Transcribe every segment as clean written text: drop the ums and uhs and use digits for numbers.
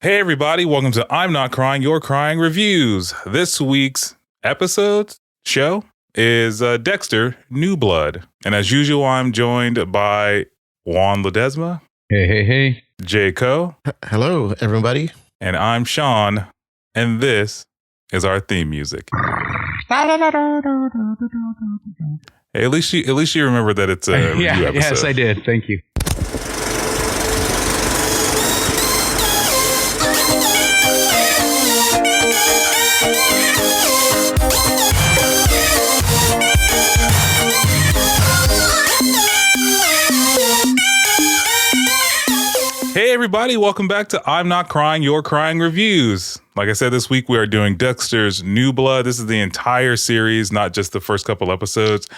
Hey everybody, welcome to I'm Not Crying, You're Crying Reviews. This week's show is Dexter, New Blood. And as usual, I'm joined by Juan Ledesma. Hey. Jay Coe. Hello, everybody. And I'm Sean. And this is our theme music. Hey, at least you remember that it's a review episode. Yes, I did. Thank you. Hey everybody, welcome back to I'm Not Crying, You're Crying Reviews. Like I said, this week we are doing Dexter's New Blood. This is the entire series, not just the first couple episodes.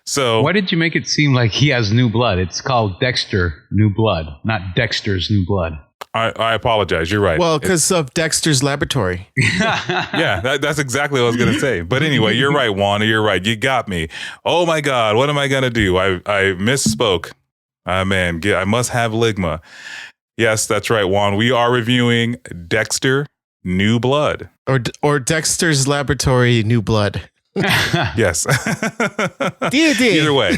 So why did you make it seem like he has new blood? It's called Dexter New Blood, not Dexter's New Blood. I apologize. You're right. Well, because of Dexter's laboratory. Yeah, that's exactly what I was going to say. But anyway, you're right, Juan. You're right. You got me. Oh my God, what am I going to do? I misspoke. Man, I must have ligma. Yes, that's right, Juan. We are reviewing Dexter New Blood. Or Dexter's Laboratory New Blood. Yes. Either way.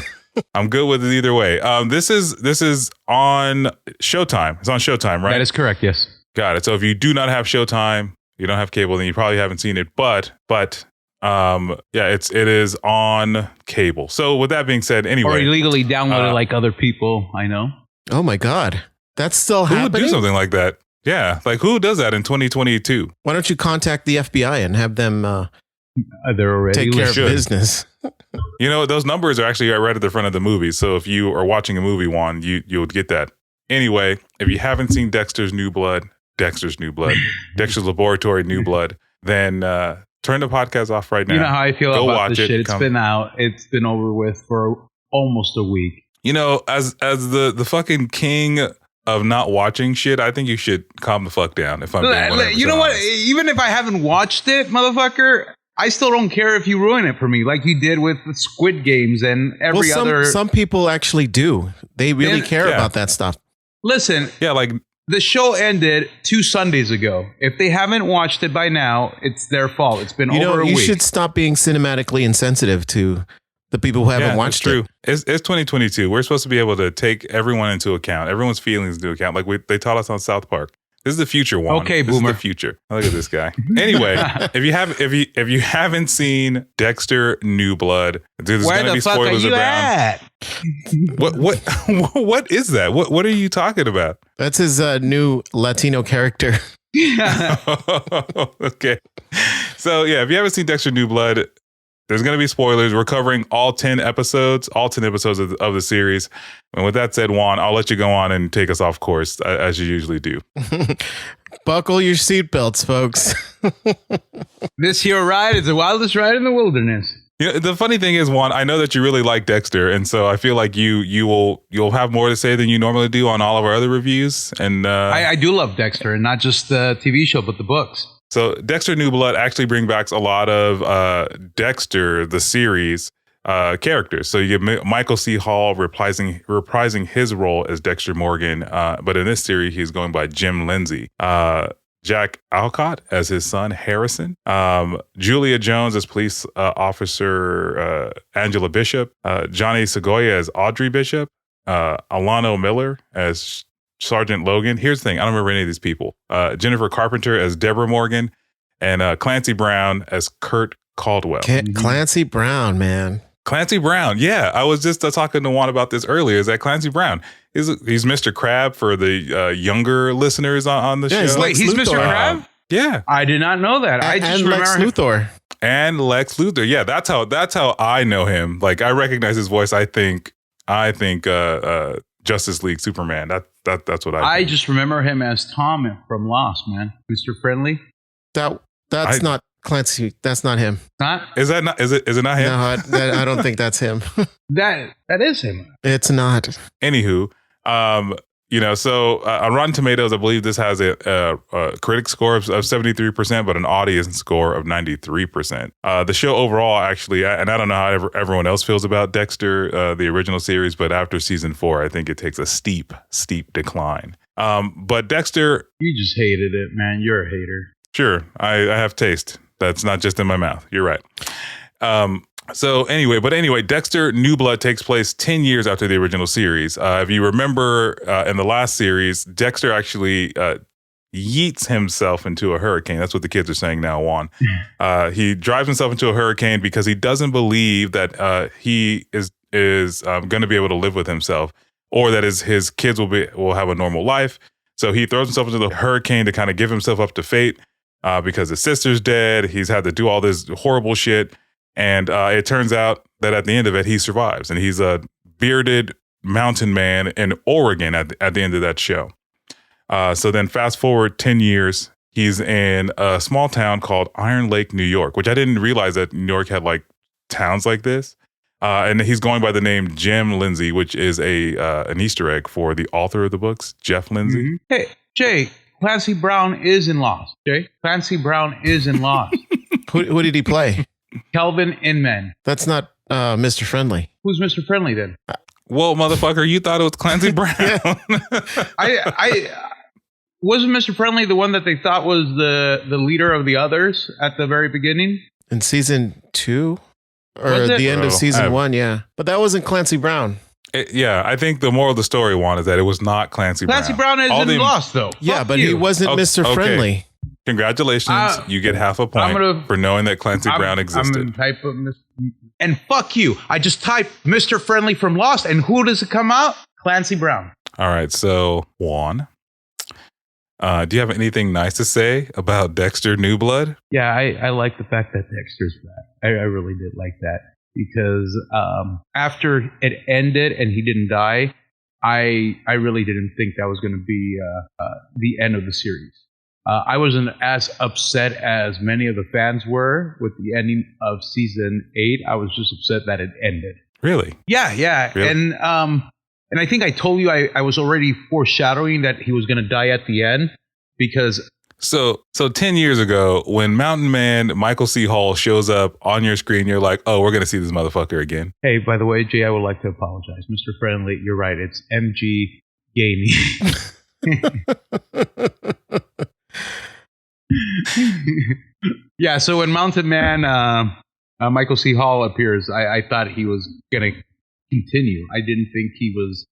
I'm good with it either way. This is on Showtime. It's on Showtime, right? That is correct, yes. Got it. So if you do not have Showtime, you don't have cable, then you probably haven't seen it. But it is on cable. So with that being said, anyway. Or illegally downloaded like other people I know. Oh my God. That's still happening? Who would do something like that? Yeah. Like who does that in 2022? Why don't you contact the FBI and have them they're already take care of business? You know, those numbers are actually right at the front of the movie. So if you are watching a movie, Juan, you'll get that. Anyway, if you haven't seen Dexter's Dexter's Laboratory New Blood, then turn the podcast off right now. You know how I feel about this shit. It's been out. It's been over with for almost a week. You know, as the fucking king of not watching shit, I think you should calm the fuck down. If I'm being 100% you know what? honest. Even if I haven't watched it, motherfucker, I still don't care if you ruin it for me, like you did with the Squid Games and every other. Some people actually do. They really care about that stuff. Listen, like the show ended 2 Sundays ago. If they haven't watched it by now, it's their fault. It's been over a week. You should stop being cinematically insensitive to the people who haven't watched it. It's 2022. We're supposed to be able to take everyone into account, everyone's feelings into account. Like they taught us on South Park. This is the future, Juan. Okay, this boomer. Is the future. Look at this guy. Anyway, if you haven't seen Dexter New Blood, dude, there's gonna be spoilers around. What is that? What are you talking about? That's his new Latino character. Okay. So yeah, if you haven't seen Dexter New Blood, there's going to be spoilers. We're covering all 10 episodes of the series. And with that said, Juan, I'll let you go on and take us off course as you usually do. Buckle your seatbelts, folks. This here ride is the wildest ride in the wilderness. You know, the funny thing is, Juan, I know that you really like Dexter, and so I feel like you'll have more to say than you normally do on all of our other reviews. And I do love Dexter, and not just the TV show, but the books. So Dexter New Blood actually brings back a lot of Dexter, the series, characters. So you get Michael C. Hall reprising his role as Dexter Morgan. But in this series, he's going by Jim Lindsay. Jack Alcott as his son, Harrison. Julia Jones as police officer Angela Bishop. Johnny Segoya as Audrey Bishop. Alano Miller as Sergeant Logan. Here's the thing. I don't remember any of these people. Jennifer Carpenter as Deborah Morgan and Clancy Brown as Kurt Caldwell. Clancy Brown, man. Clancy Brown. Yeah. I was just talking to Juan about this earlier. Is that Clancy Brown? He's Mr. Crab for the younger listeners on the show. Wait, he's Mr. Crab? Yeah. I did not know that. I just remember Lex Luthor. And Lex Luthor. Yeah, that's how I know him. Like I recognize his voice. I think Justice League Superman. That's what I think. just remember him as Tom from Lost, man. Mr. Friendly. That's not Clancy. That's not him. Not? Is it not him? No, I don't think that's him. That is him. It's not. Anywho, so on Rotten Tomatoes, I believe this has a critic score of 73%, but an audience score of 93%. The show overall, actually, and I don't know how everyone else feels about Dexter, the original series, but after season 4, I think it takes a steep decline. But Dexter, you just hated it, man. You're a hater. Sure, I have taste. That's not just in my mouth. You're right. So anyway, Dexter New Blood takes place 10 years after the original series. If you remember in the last series, Dexter actually yeets himself into a hurricane. That's what the kids are saying now, Juan. He drives himself into a hurricane because he doesn't believe that he is going to be able to live with himself, or that his kids will have a normal life. So he throws himself into the hurricane to kind of give himself up to fate because his sister's dead. He's had to do all this horrible shit. And it turns out that at the end of it, he survives. And he's a bearded mountain man in Oregon at the end of that show. So then fast forward 10 years, he's in a small town called Iron Lake, New York, which I didn't realize that New York had like towns like this. And he's going by the name Jim Lindsay, which is an Easter egg for the author of the books, Jeff Lindsay. Mm-hmm. Hey, Jay, Clancy Brown is in Lost. Jay, Clancy Brown is in Lost. Who did he play? Kelvin Inman. That's not Mr. Friendly. Who's Mr. Friendly then? Well, motherfucker, you thought it was Clancy Brown. I wasn't Mr. Friendly the one that they thought was the leader of the others at the very beginning? In season 2? Or the end of season 1, yeah. But that wasn't Clancy Brown. I think the moral of the story, Juan, is that it was not Clancy Brown. Clancy Brown isn't Lost, though. Yeah, Fuck but you. he wasn't Mr. Friendly. Congratulations. You get half a point for knowing that Clancy Brown existed. I'm gonna type of and fuck you. I just typed Mr. Friendly from Lost, and who does it come out? Clancy Brown. All right, so Juan, do you have anything nice to say about Dexter New Blood? Yeah, I like the fact that Dexter's back. I really did like that because after it ended and he didn't die, I really didn't think that was going to be the end of the series. I wasn't as upset as many of the fans were with the ending of season 8. I was just upset that it ended. Really? Yeah. Really? And I think I told you I was already foreshadowing that he was going to die at the end because... So 10 years ago, when Mountain Man Michael C. Hall shows up on your screen, you're like, oh, we're going to see this motherfucker again. Hey, by the way, Jay, I would like to apologize. Mr. Friendly, you're right. It's MG Gainey. Yeah, so when Mountain Man Michael C. Hall appears, I thought he was going to continue. I didn't think he was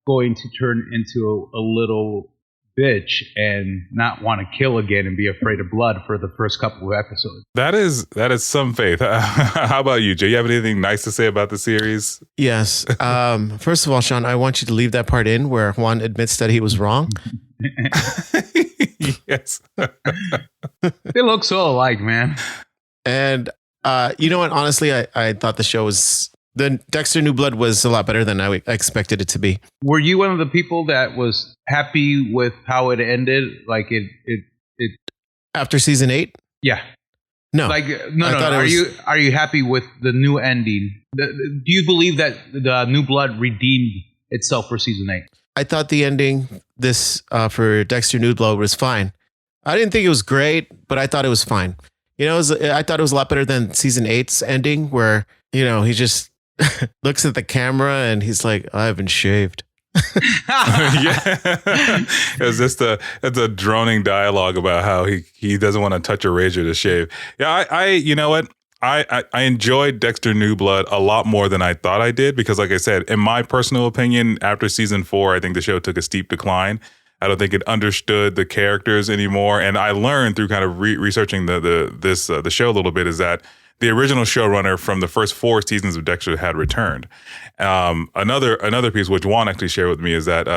going to turn into a little bitch and not want to kill again and be afraid of blood for the first couple of episodes. That is some faith. How about you, Jay? You have anything nice to say about the series? Yes. First of all, Sean, I want you to leave that part in where Juan admits that he was wrong. Yes. They look so alike, man. And you know what? Honestly, I thought the show was... The Dexter New Blood was a lot better than I expected it to be. Were you one of the people that was happy with how it ended? Like it after season 8? Yeah. No. Like no. Are you happy with the new ending? Do you believe that the New Blood redeemed itself for season 8? I thought the ending for Dexter New Blood was fine. I didn't think it was great, but I thought it was fine. You know, I thought it was a lot better than season 8's ending, where he just looks at the camera and he's like, I haven't shaved. Yeah. It's just a droning dialogue about how he doesn't want to touch a razor to shave. Yeah, I you know what? I enjoyed Dexter New Blood a lot more than I thought I did because, like I said, in my personal opinion, after season 4, I think the show took a steep decline. I don't think it understood the characters anymore. And I learned through kind of researching the show a little bit is that the original showrunner from the first 4 seasons of Dexter had returned. Another piece which Juan actually shared with me is that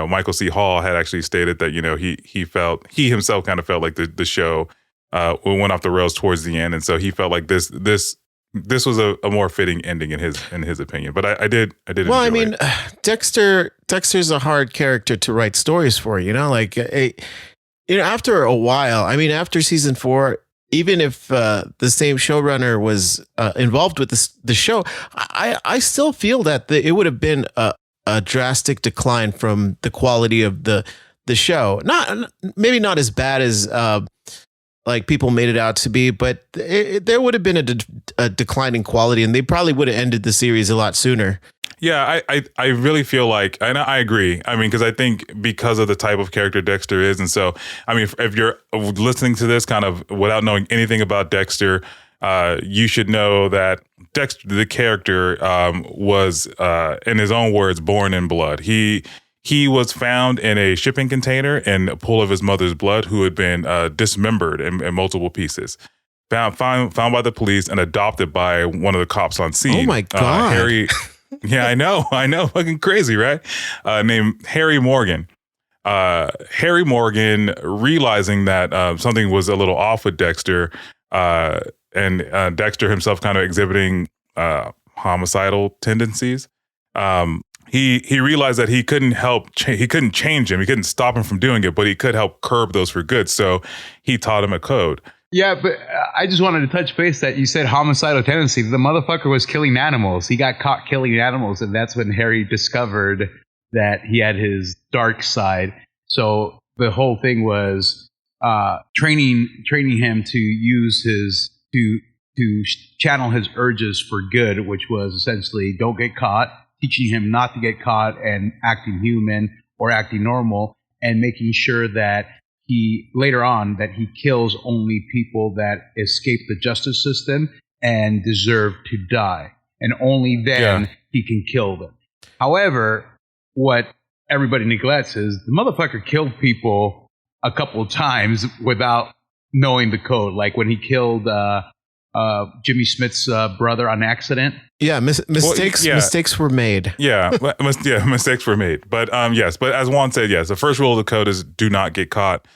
Michael C. Hall had actually stated that he himself kind of felt like the show went off the rails towards the end, and so he felt like this was a more fitting ending in his opinion. But I did. Well, I mean, Dexter's a hard character to write stories for. After a while. I mean, after season 4. Even if the same showrunner was involved with the show, I still feel that it would have been a drastic decline from the quality of the show. Maybe not as bad as like people made it out to be, but there would have been a declining quality, and they probably would have ended the series a lot sooner. Yeah, I really feel like, and I agree. I mean, because I think because of the type of character Dexter is, and so I mean, if you're listening to this kind of without knowing anything about Dexter, you should know that Dexter, the character, was, in his own words, born in blood. He was found in a shipping container in a pool of his mother's blood, who had been dismembered in multiple pieces. Found by the police and adopted by one of the cops on scene. Oh my God. Harry. Yeah, I know, fucking crazy, right? Named Harry Morgan. Harry Morgan, realizing that something was a little off with Dexter, and Dexter himself kind of exhibiting homicidal tendencies, he realized that he couldn't he couldn't change him, he couldn't stop him from doing it, but he could help curb those for good. So he taught him a code. Yeah, but I just wanted to touch base that you said homicidal tendency. The motherfucker was killing animals. He got caught killing animals, and that's when Harry discovered that he had his dark side. So the whole thing was training him to use to channel his urges for good, which was essentially don't get caught, teaching him not to get caught and acting human or acting normal, and making sure that he later on that he kills only people that escape the justice system and deserve to die, and only then he can kill them. However, what everybody neglects is the motherfucker killed people a couple of times without knowing the code. Like when he killed Jimmy Smith's brother on accident. Yeah, mistakes were made. Yeah, mistakes were made. But yes, but as Juan said, yes, the first rule of the code is do not get caught.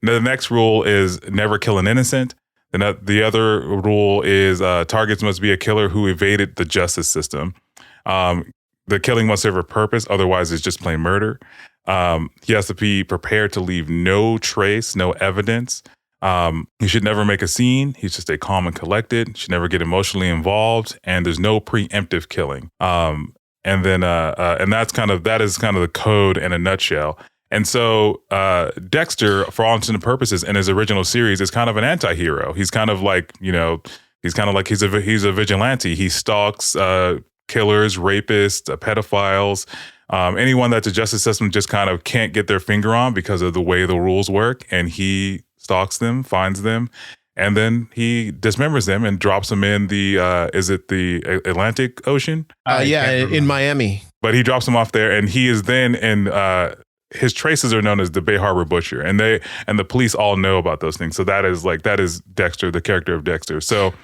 The next rule is never kill an innocent. The other rule is targets must be a killer who evaded the justice system. The killing must serve a purpose, otherwise it's just plain murder. He has to be prepared to leave no trace, no evidence. He should never make a scene. He should stay calm and collected. Should never get emotionally involved, and there's no preemptive killing. And that's that is kind of the code in a nutshell. And so Dexter, for all intents and purposes, in his original series, is kind of an anti-hero. He's kind of like, he's a vigilante. He stalks killers, rapists, pedophiles, anyone that the justice system just kind of can't get their finger on because of the way the rules work, and he stalks them, finds them, and then he dismembers them and drops them in the is it the Atlantic Ocean? In Miami. But he drops them off there, and he is then in his traces are known as the Bay Harbor Butcher, and the police all know about those things. So that is Dexter, the character of Dexter. So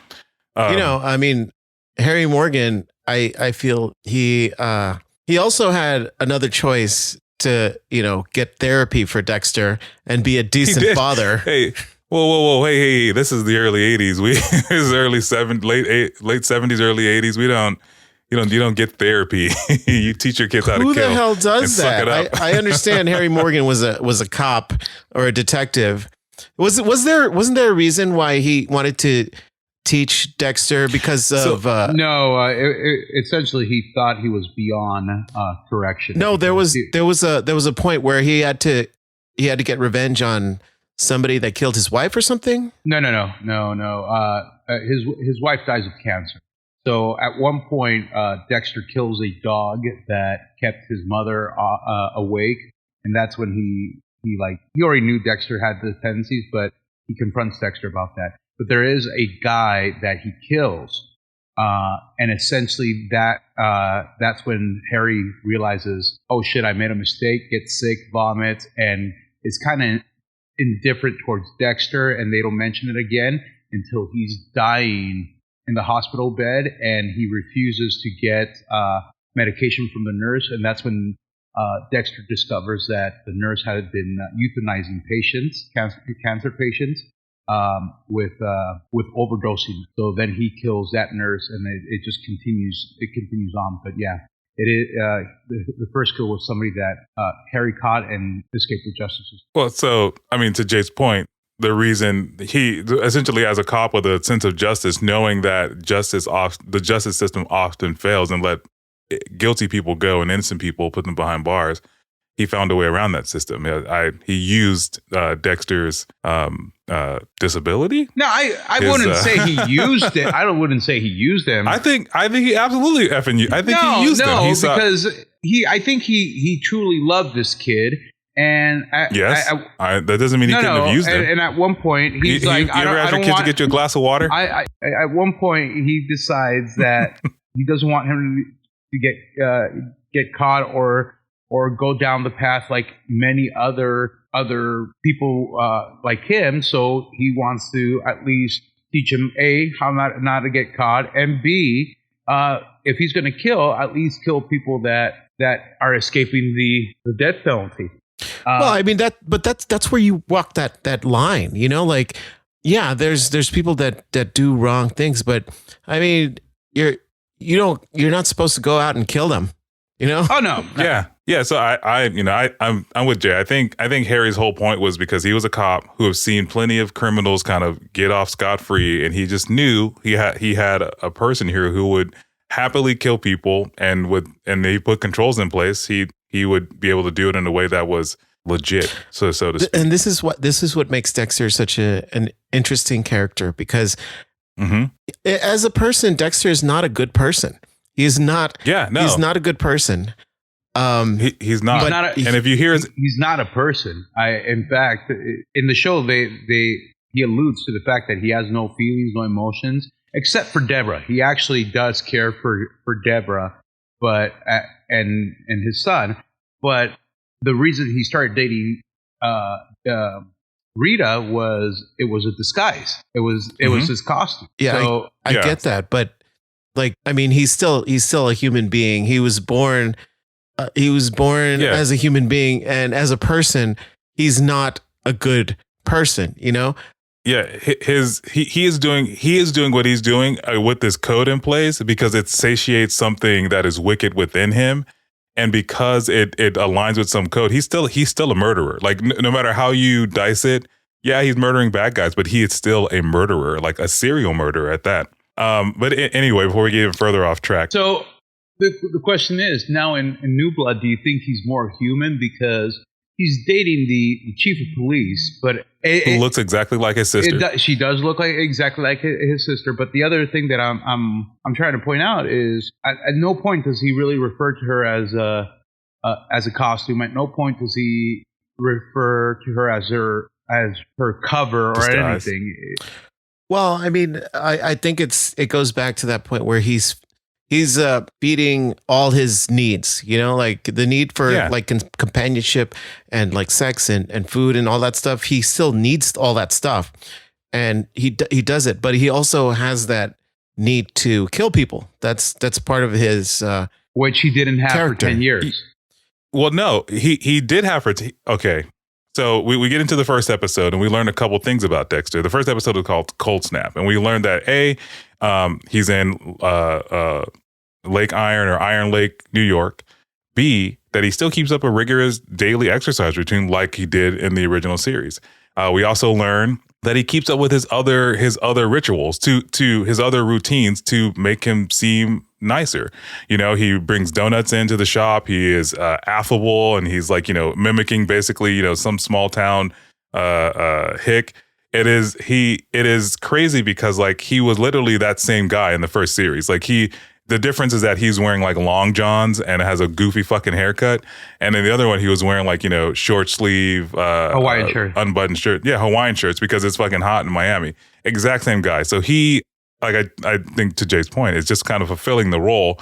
Harry Morgan, I feel he also had another choice to, get therapy for Dexter and be a decent father. Hey, whoa. Hey, this is the early 80s. This is late 70s, early 80s. You don't get therapy. You teach your kids how to kill. Who the hell does that? I understand Harry Morgan was a cop or a detective. Wasn't there a reason why he wanted to teach Dexter because of essentially he thought he was beyond correction. No, there was a point where he had to get revenge on somebody that killed his wife or something. No. His wife dies of cancer. So at one point, Dexter kills a dog that kept his mother awake, and that's when he already knew Dexter had the tendencies, but he confronts Dexter about that. But there is a guy that he kills, and essentially that's when Harry realizes, oh shit, I made a mistake, gets sick, vomits, and is kind of indifferent towards Dexter, and they don't mention it again until he's dying in the hospital bed, and he refuses to get medication from the nurse, and that's when Dexter discovers that the nurse had been euthanizing patients, cancer patients, with overdosing. So then he kills that nurse, and it just continues. It continues on. But yeah, it is the first kill was somebody that Harry caught and escaped the justice system. Well, so I mean, to Jay's point, the reason he essentially, as a cop with a sense of justice, knowing that the justice system often fails and let guilty people go and innocent people, put them behind bars, he found a way around that system. He used Dexter's disability. No, I wouldn't say he used it. I wouldn't say he used them. I think he absolutely effing you. I think he used them. Because I think he truly loved this kid. And that doesn't mean he couldn't have used them. And at one point, he's like, you ever ask your kid to get you a glass of water? At one point, he decides that he doesn't want him to get caught or go down the path like many other people like him. So he wants to at least teach him A, how not to get caught, and B, if he's going to kill, at least kill people that are escaping the death penalty. Well, I mean that's where you walk that line, you know, like, yeah, there's people that do wrong things, but I mean, you're not supposed to go out and kill them, you know? Oh no. Yeah. So I'm with Jay. I think Harry's whole point was because he was a cop who have seen plenty of criminals kind of get off scot-free, and he just knew he had a person here who would happily kill people, and they put controls in place. He would be able to do it in a way that was legit, so to speak. And this is what makes Dexter such an interesting character, because as a person, Dexter is not a good person. He's not. Yeah, no, he's not a good person. He's not. And if you hear, he's not a person. In fact, in the show, he alludes to the fact that he has no feelings, no emotions, except for Deborah. He actually does care for Deborah, but and his son. But the reason he started dating Rita was it was a disguise. It was his costume. Yeah, so, I get that, but like, I mean, he's still a human being. He was born as a human being, and as a person, he's not a good person, you know? Yeah, he is doing what he's doing with this code in place because it satiates something that is wicked within him, and because it aligns with some code, he's still a murderer. Like no matter how you dice it, yeah, he's murdering bad guys, but he is still a murderer, like a serial murderer at that. But anyway, before we get even further off track, so the question is now in New Blood, do you think he's more human because he's dating the chief of police, but who looks exactly like his sister? She does look exactly like his sister. But the other thing that I'm trying to point out is at no point does he really refer to her as a costume. At no point does he refer to her as her cover or anything. Well, I mean, I think it goes back to that point where he's feeding all his needs, you know, like the need for like companionship and like sex and food and all that stuff. He still needs all that stuff, and he does it, but he also has that need to kill people. That's part of his which he didn't have character. For 10 years. Well, no, he did have for okay. So we get into the first episode and we learned a couple things about Dexter. The first episode was called Cold Snap, and we learned that he's in Lake Iron or Iron Lake, New York. B, that he still keeps up a rigorous daily exercise routine like he did in the original series. We also learn that he keeps up with his other rituals to his other routines to make him seem nicer. You know, he brings donuts into the shop. He is affable, and he's like, you know, mimicking basically, you know, some small town hick. It is crazy because like he was literally that same guy in the first series. Like the difference is that he's wearing like long johns and has a goofy fucking haircut. And then the other one, he was wearing like, you know, short sleeve, Hawaiian shirt, unbuttoned shirt. Yeah. Hawaiian shirts because it's fucking hot in Miami. Exact same guy. So he, like, I think to Jay's point, is just kind of fulfilling the role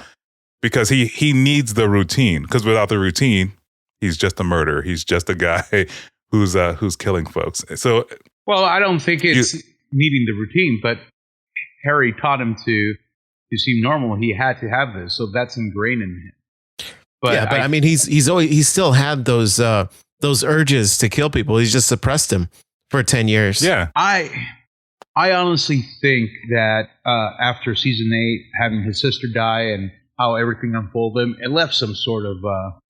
because he needs the routine, because without the routine, he's just a murderer. He's just a guy who's killing folks. So, well, I don't think it's needing the routine, but Harry taught him to seem normal. He had to have this, so that's ingrained in him. But yeah, but I mean, he's still had those urges to kill people. He's just suppressed them for 10 years. Yeah, I honestly think that after season 8, having his sister die and how everything unfolded, it left some sort of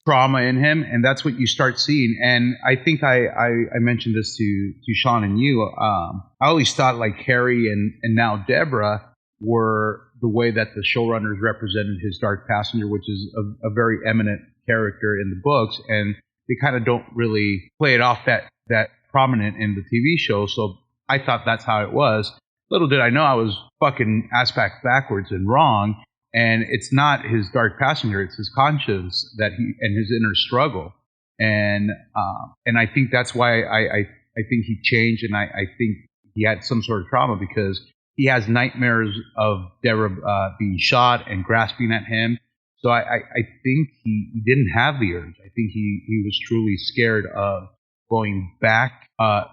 trauma in him, and that's what you start seeing. And I think I mentioned this to Sean and you. I always thought like Harry and now Deborah were the way that the showrunners represented his dark passenger, which is a very eminent character in the books, and they kind of don't really play it off that prominent in the TV show. So I thought that's how it was. Little did I know I was fucking ass backwards and wrong. And it's not his dark passenger; it's his conscience and his inner struggle. And I think that's why I think he changed, and I think he had some sort of trauma because he has nightmares of Deborah being shot and grasping at him. So I think he didn't have the urge. I think he was truly scared of going back.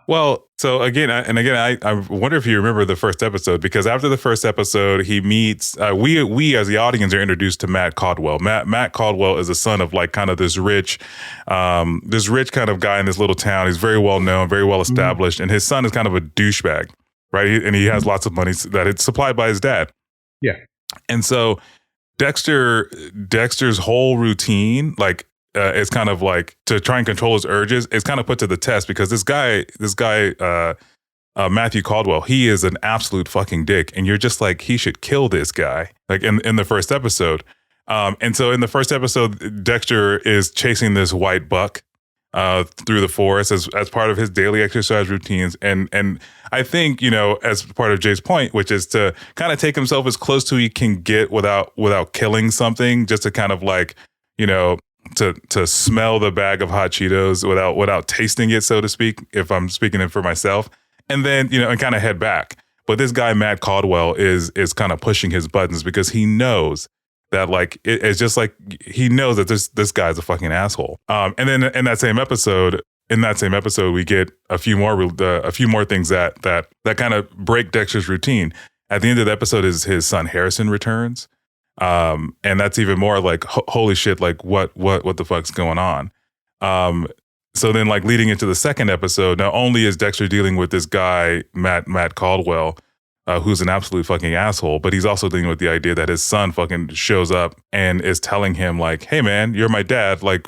Well, so again, I wonder if you remember the first episode, because after the first episode, he meets, we as the audience are introduced to Matt Caldwell. Matt Caldwell is the son of like kind of this rich kind of guy in this little town. He's very well known, very well established. And his son is kind of a douchebag, right? And he has lots of money that it's supplied by his dad. Yeah. And so Dexter's whole routine, like, is kind of like to try and control his urges. It's kind of put to the test because this guy, Matthew Caldwell, he is an absolute fucking dick, and you're just like, he should kill this guy. Like in the first episode, and so in the first episode, Dexter is chasing this white buck through the forest as part of his daily exercise routines, and I think, as part of Jay's point, which is to kind of take himself as close to he can get without killing something, just to kind of like, to smell the bag of hot Cheetos without tasting it, so to speak, if I'm speaking it for myself, and then, and kind of head back. But this guy, Matt Caldwell, is kind of pushing his buttons because he knows that, like, it's just like, he knows that this guy's a fucking asshole. And then in that same episode, we get a few more things that kind of break Dexter's routine. At the end of the episode, his son Harrison returns. And that's even more like, holy shit, like what the fuck's going on? So then, like, leading into the second episode, not only is Dexter dealing with this guy, Matt Caldwell, who's an absolute fucking asshole, but he's also dealing with the idea that his son fucking shows up and is telling him like, hey man, you're my dad. Like,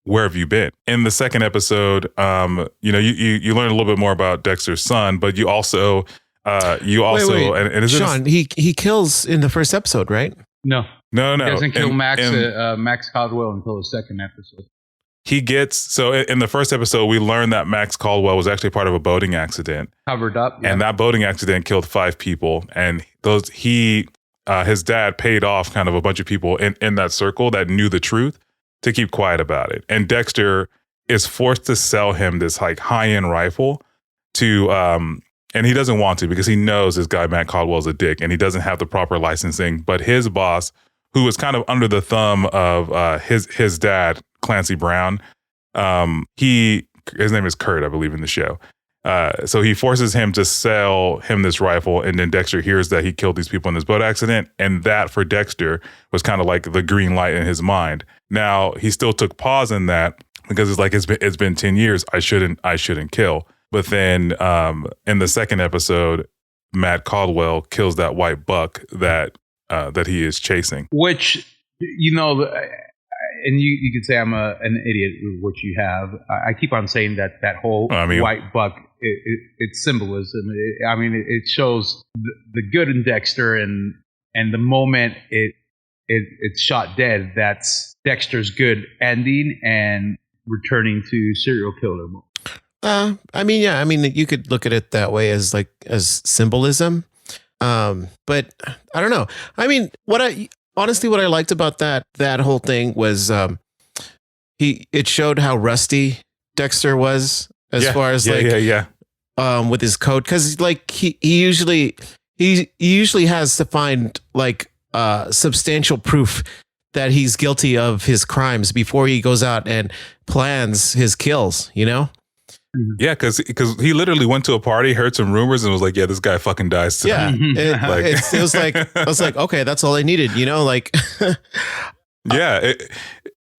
where have you been? In the second episode, you learn a little bit more about Dexter's son, but you also, wait. And is Sean, he kills in the first episode, right? No. He doesn't kill Max Caldwell until the second episode. So in the first episode, we learned that Max Caldwell was actually part of a boating accident. Covered up. Yeah. And that boating accident killed 5 people. And his dad paid off kind of a bunch of people in that circle that knew the truth to keep quiet about it. And Dexter is forced to sell him this like high-end rifle and he doesn't want to because he knows this guy, Matt Caldwell's a dick, and he doesn't have the proper licensing. But his boss, who is kind of under the thumb of his dad, Clancy Brown, his name is Kurt, I believe, in the show. So he forces him to sell him this rifle, and then Dexter hears that he killed these people in this boat accident, and that for Dexter was kind of like the green light in his mind. Now he still took pause in that because it's like it's been 10 years. I shouldn't kill. But then in the second episode, Matt Caldwell kills that white buck that he is chasing. Which, and you could say I'm an idiot, which you have. I keep on saying that whole white buck, it's symbolism. It shows the good in Dexter, and the moment it's shot dead, that's Dexter's good ending and returning to serial killer mode. You could look at it that way as symbolism. But I don't know. What I liked about that whole thing was it showed how rusty Dexter was as far as with his code, because like he usually has to find like substantial proof that he's guilty of his crimes before he goes out and plans his kills, Yeah, because he literally went to a party, heard some rumors, and was like, "Yeah, this guy fucking dies tonight." Yeah, it was like I was like, okay, that's all I needed, like. Yeah,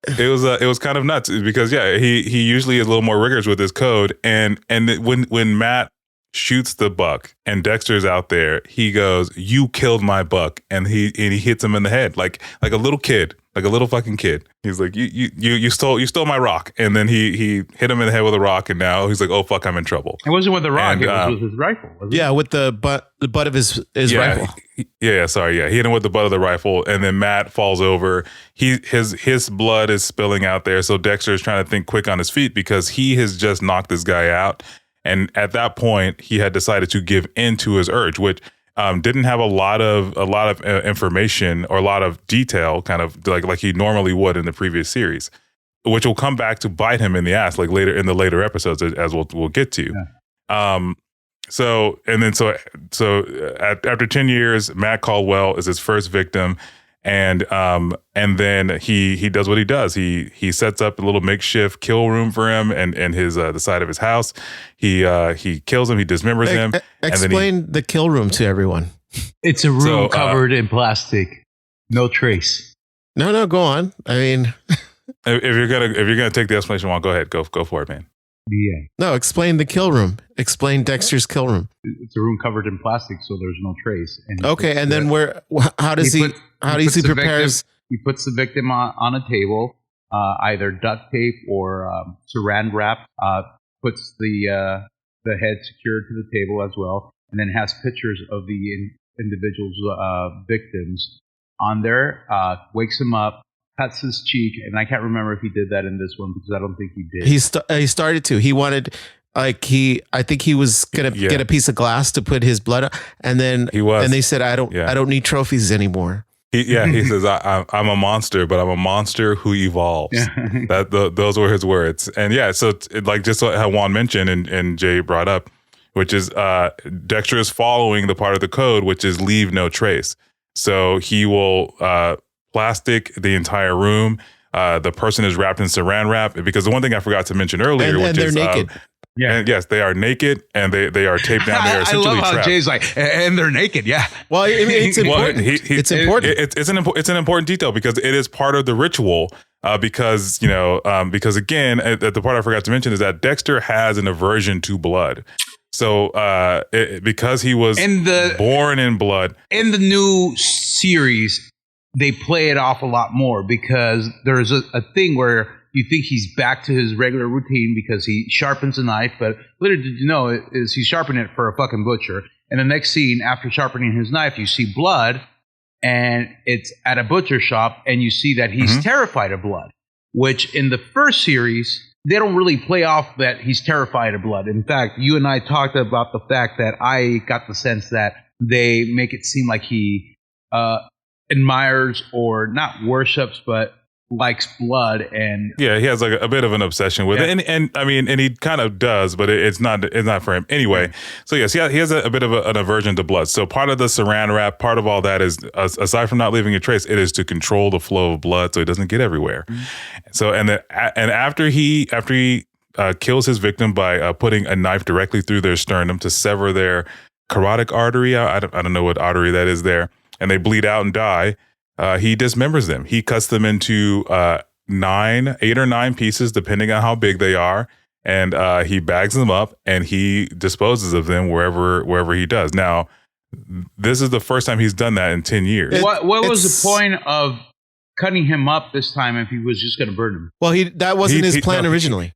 it was kind of nuts because he usually is a little more rigorous with his code, and when Matt shoots the buck and Dexter's out there, he goes, "You killed my buck," and he hits him in the head like a little kid. Like a little fucking kid. He's like, you stole my rock. And then he hit him in the head with a rock, and now he's like, oh fuck, I'm in trouble. It wasn't with the rock, it was with his rifle. With the butt of his rifle. He hit him with the butt of the rifle, and then Matt falls over. His blood is spilling out there, so Dexter is trying to think quick on his feet because he has just knocked this guy out. And at that point, he had decided to give in to his urge, which didn't have a lot of information or a lot of detail, kind of like he normally would in the previous series, which will come back to bite him in the ass like later in the later episodes, as we'll get to. Yeah. So after 10 years, Matt Caldwell is his first victim. And then he does what he does. He sets up a little makeshift kill room for him and his the side of his house. He kills him. He dismembers him. Explain the kill room to everyone. It's a room covered in plastic, no trace. No, go on. I mean, if you're gonna take the explanation, go ahead, go for it, man. Yeah. No, explain the kill room. Explain Dexter's kill room. It's a room covered in plastic, so there's no trace. And okay, and then how does he prepare? He puts the victim on a table, either duct tape or saran wrap. Puts the head secured to the table as well, and then has pictures of the individual's victims on there. Wakes him up. Cuts his cheek, and I can't remember if he did that in this one because I don't think he did. He started to. He wanted, I think he was gonna get a piece of glass to put his blood on, and then and they said, I don't need trophies anymore. He says, I'm a monster, but I'm a monster who evolves. Those were his words. And so like just what Juan mentioned and Jay brought up, which is Dexter is following the part of the code, which is leave no trace. So he will plastic the entire room. The person is wrapped in saran wrap, because the one thing I forgot to mention earlier, and they're naked. And yes, they are naked and they are taped down. They are essentially trapped. I love how Jay's like, and they're naked. Yeah. Well, it's important. It's important. It's an important detail because it is part of the ritual. Because again, the part I forgot to mention is that Dexter has an aversion to blood. So because he was born in blood. In the new series, they play it off a lot more because there's a thing where you think he's back to his regular routine because he sharpens a knife, but little did you know is he's sharpening it for a fucking butcher. And the next scene, after sharpening his knife, you see blood, and it's at a butcher shop, and you see that he's terrified of blood, which in the first series, they don't really play off that he's terrified of blood. In fact, you and I talked about the fact that I got the sense that they make it seem like he admires or not worships, but likes blood. And he has like a bit of an obsession with it, and I mean, and he kind of does, but it's not for him anyway. So yes, he has a bit of an aversion to blood. So part of the saran wrap, part of all that is, aside from not leaving a trace, it is to control the flow of blood so it doesn't get everywhere. So and after he kills his victim by putting a knife directly through their sternum to sever their carotid artery, I don't know what artery that is there, and they bleed out and die, he dismembers them. He cuts them into 8 or 9 pieces, depending on how big they are, and he bags them up and he disposes of them wherever he does. Now, this is the first time he's done that in 10 years. What was the point of cutting him up this time if he was just going to burn him? Well, that wasn't his plan originally.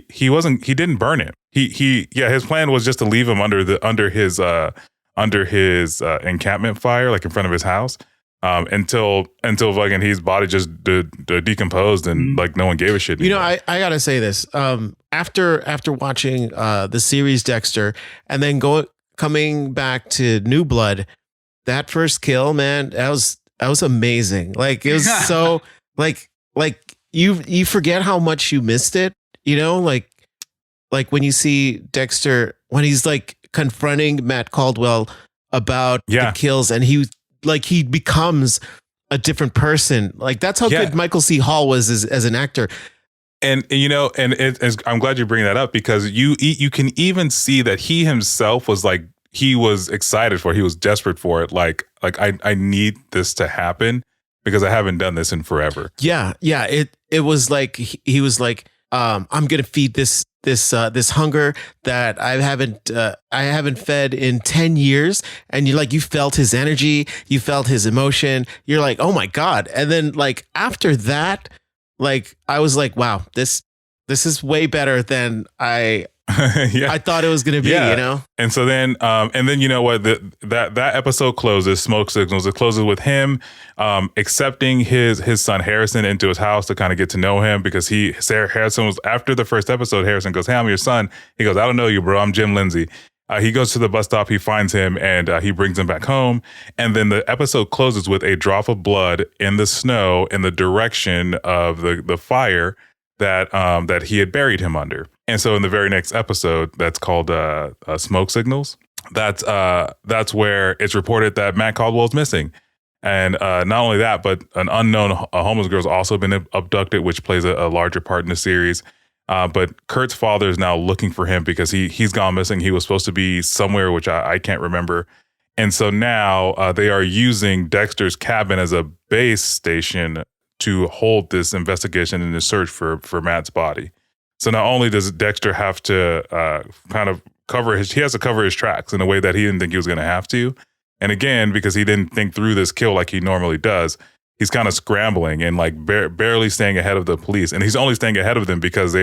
He wasn't. He didn't burn him. His plan was just to leave him under his encampment fire, like in front of his house, until fucking his body just decomposed and like no one gave a shit anymore. You know, I gotta say this. After watching the series Dexter and then coming back to New Blood, that first kill, man, that was amazing. Like it was so like you forget how much you missed it. You know, like when you see Dexter when he's like confronting Matt Caldwell about the kills, and he becomes a different person. Like that's how good Michael C. Hall was as an actor. And you know, and I'm glad you bring that up because you can even see that he himself was like, he was excited for it. He was desperate for it. Like I need this to happen because I haven't done this in forever. Yeah. It was like he was like, I'm gonna feed this hunger that I haven't fed in 10 years. And you felt his energy, you felt his emotion. You're like, oh my God. And then like after that, like I was like, wow, this is way better than I Yeah. I thought it was going to be, you know? And so then, you know what, that episode closes, Smoke Signals. It closes with him accepting his son Harrison into his house to kind of get to know him, because Harrison was, after the first episode, Harrison goes, "Hey, I'm your son." He goes, "I don't know you, bro. I'm Jim Lindsay." He goes to the bus stop, he finds him, and he brings him back home. And then the episode closes with a drop of blood in the snow in the direction of the fire that he had buried him under. And so in the very next episode, that's called Smoke Signals, that's where it's reported that Matt Caldwell is missing. And not only that, but an unknown homeless girl has also been abducted, which plays a larger part in the series. But Kurt's father is now looking for him because he's gone missing. He was supposed to be somewhere, which I can't remember. And so now they are using Dexter's cabin as a base station to hold this investigation and the search for Matt's body. So not only does Dexter have to kind of he has to cover his tracks in a way that he didn't think he was going to have to. And again, because he didn't think through this kill like he normally does, he's kind of scrambling and like barely staying ahead of the police. And he's only staying ahead of them because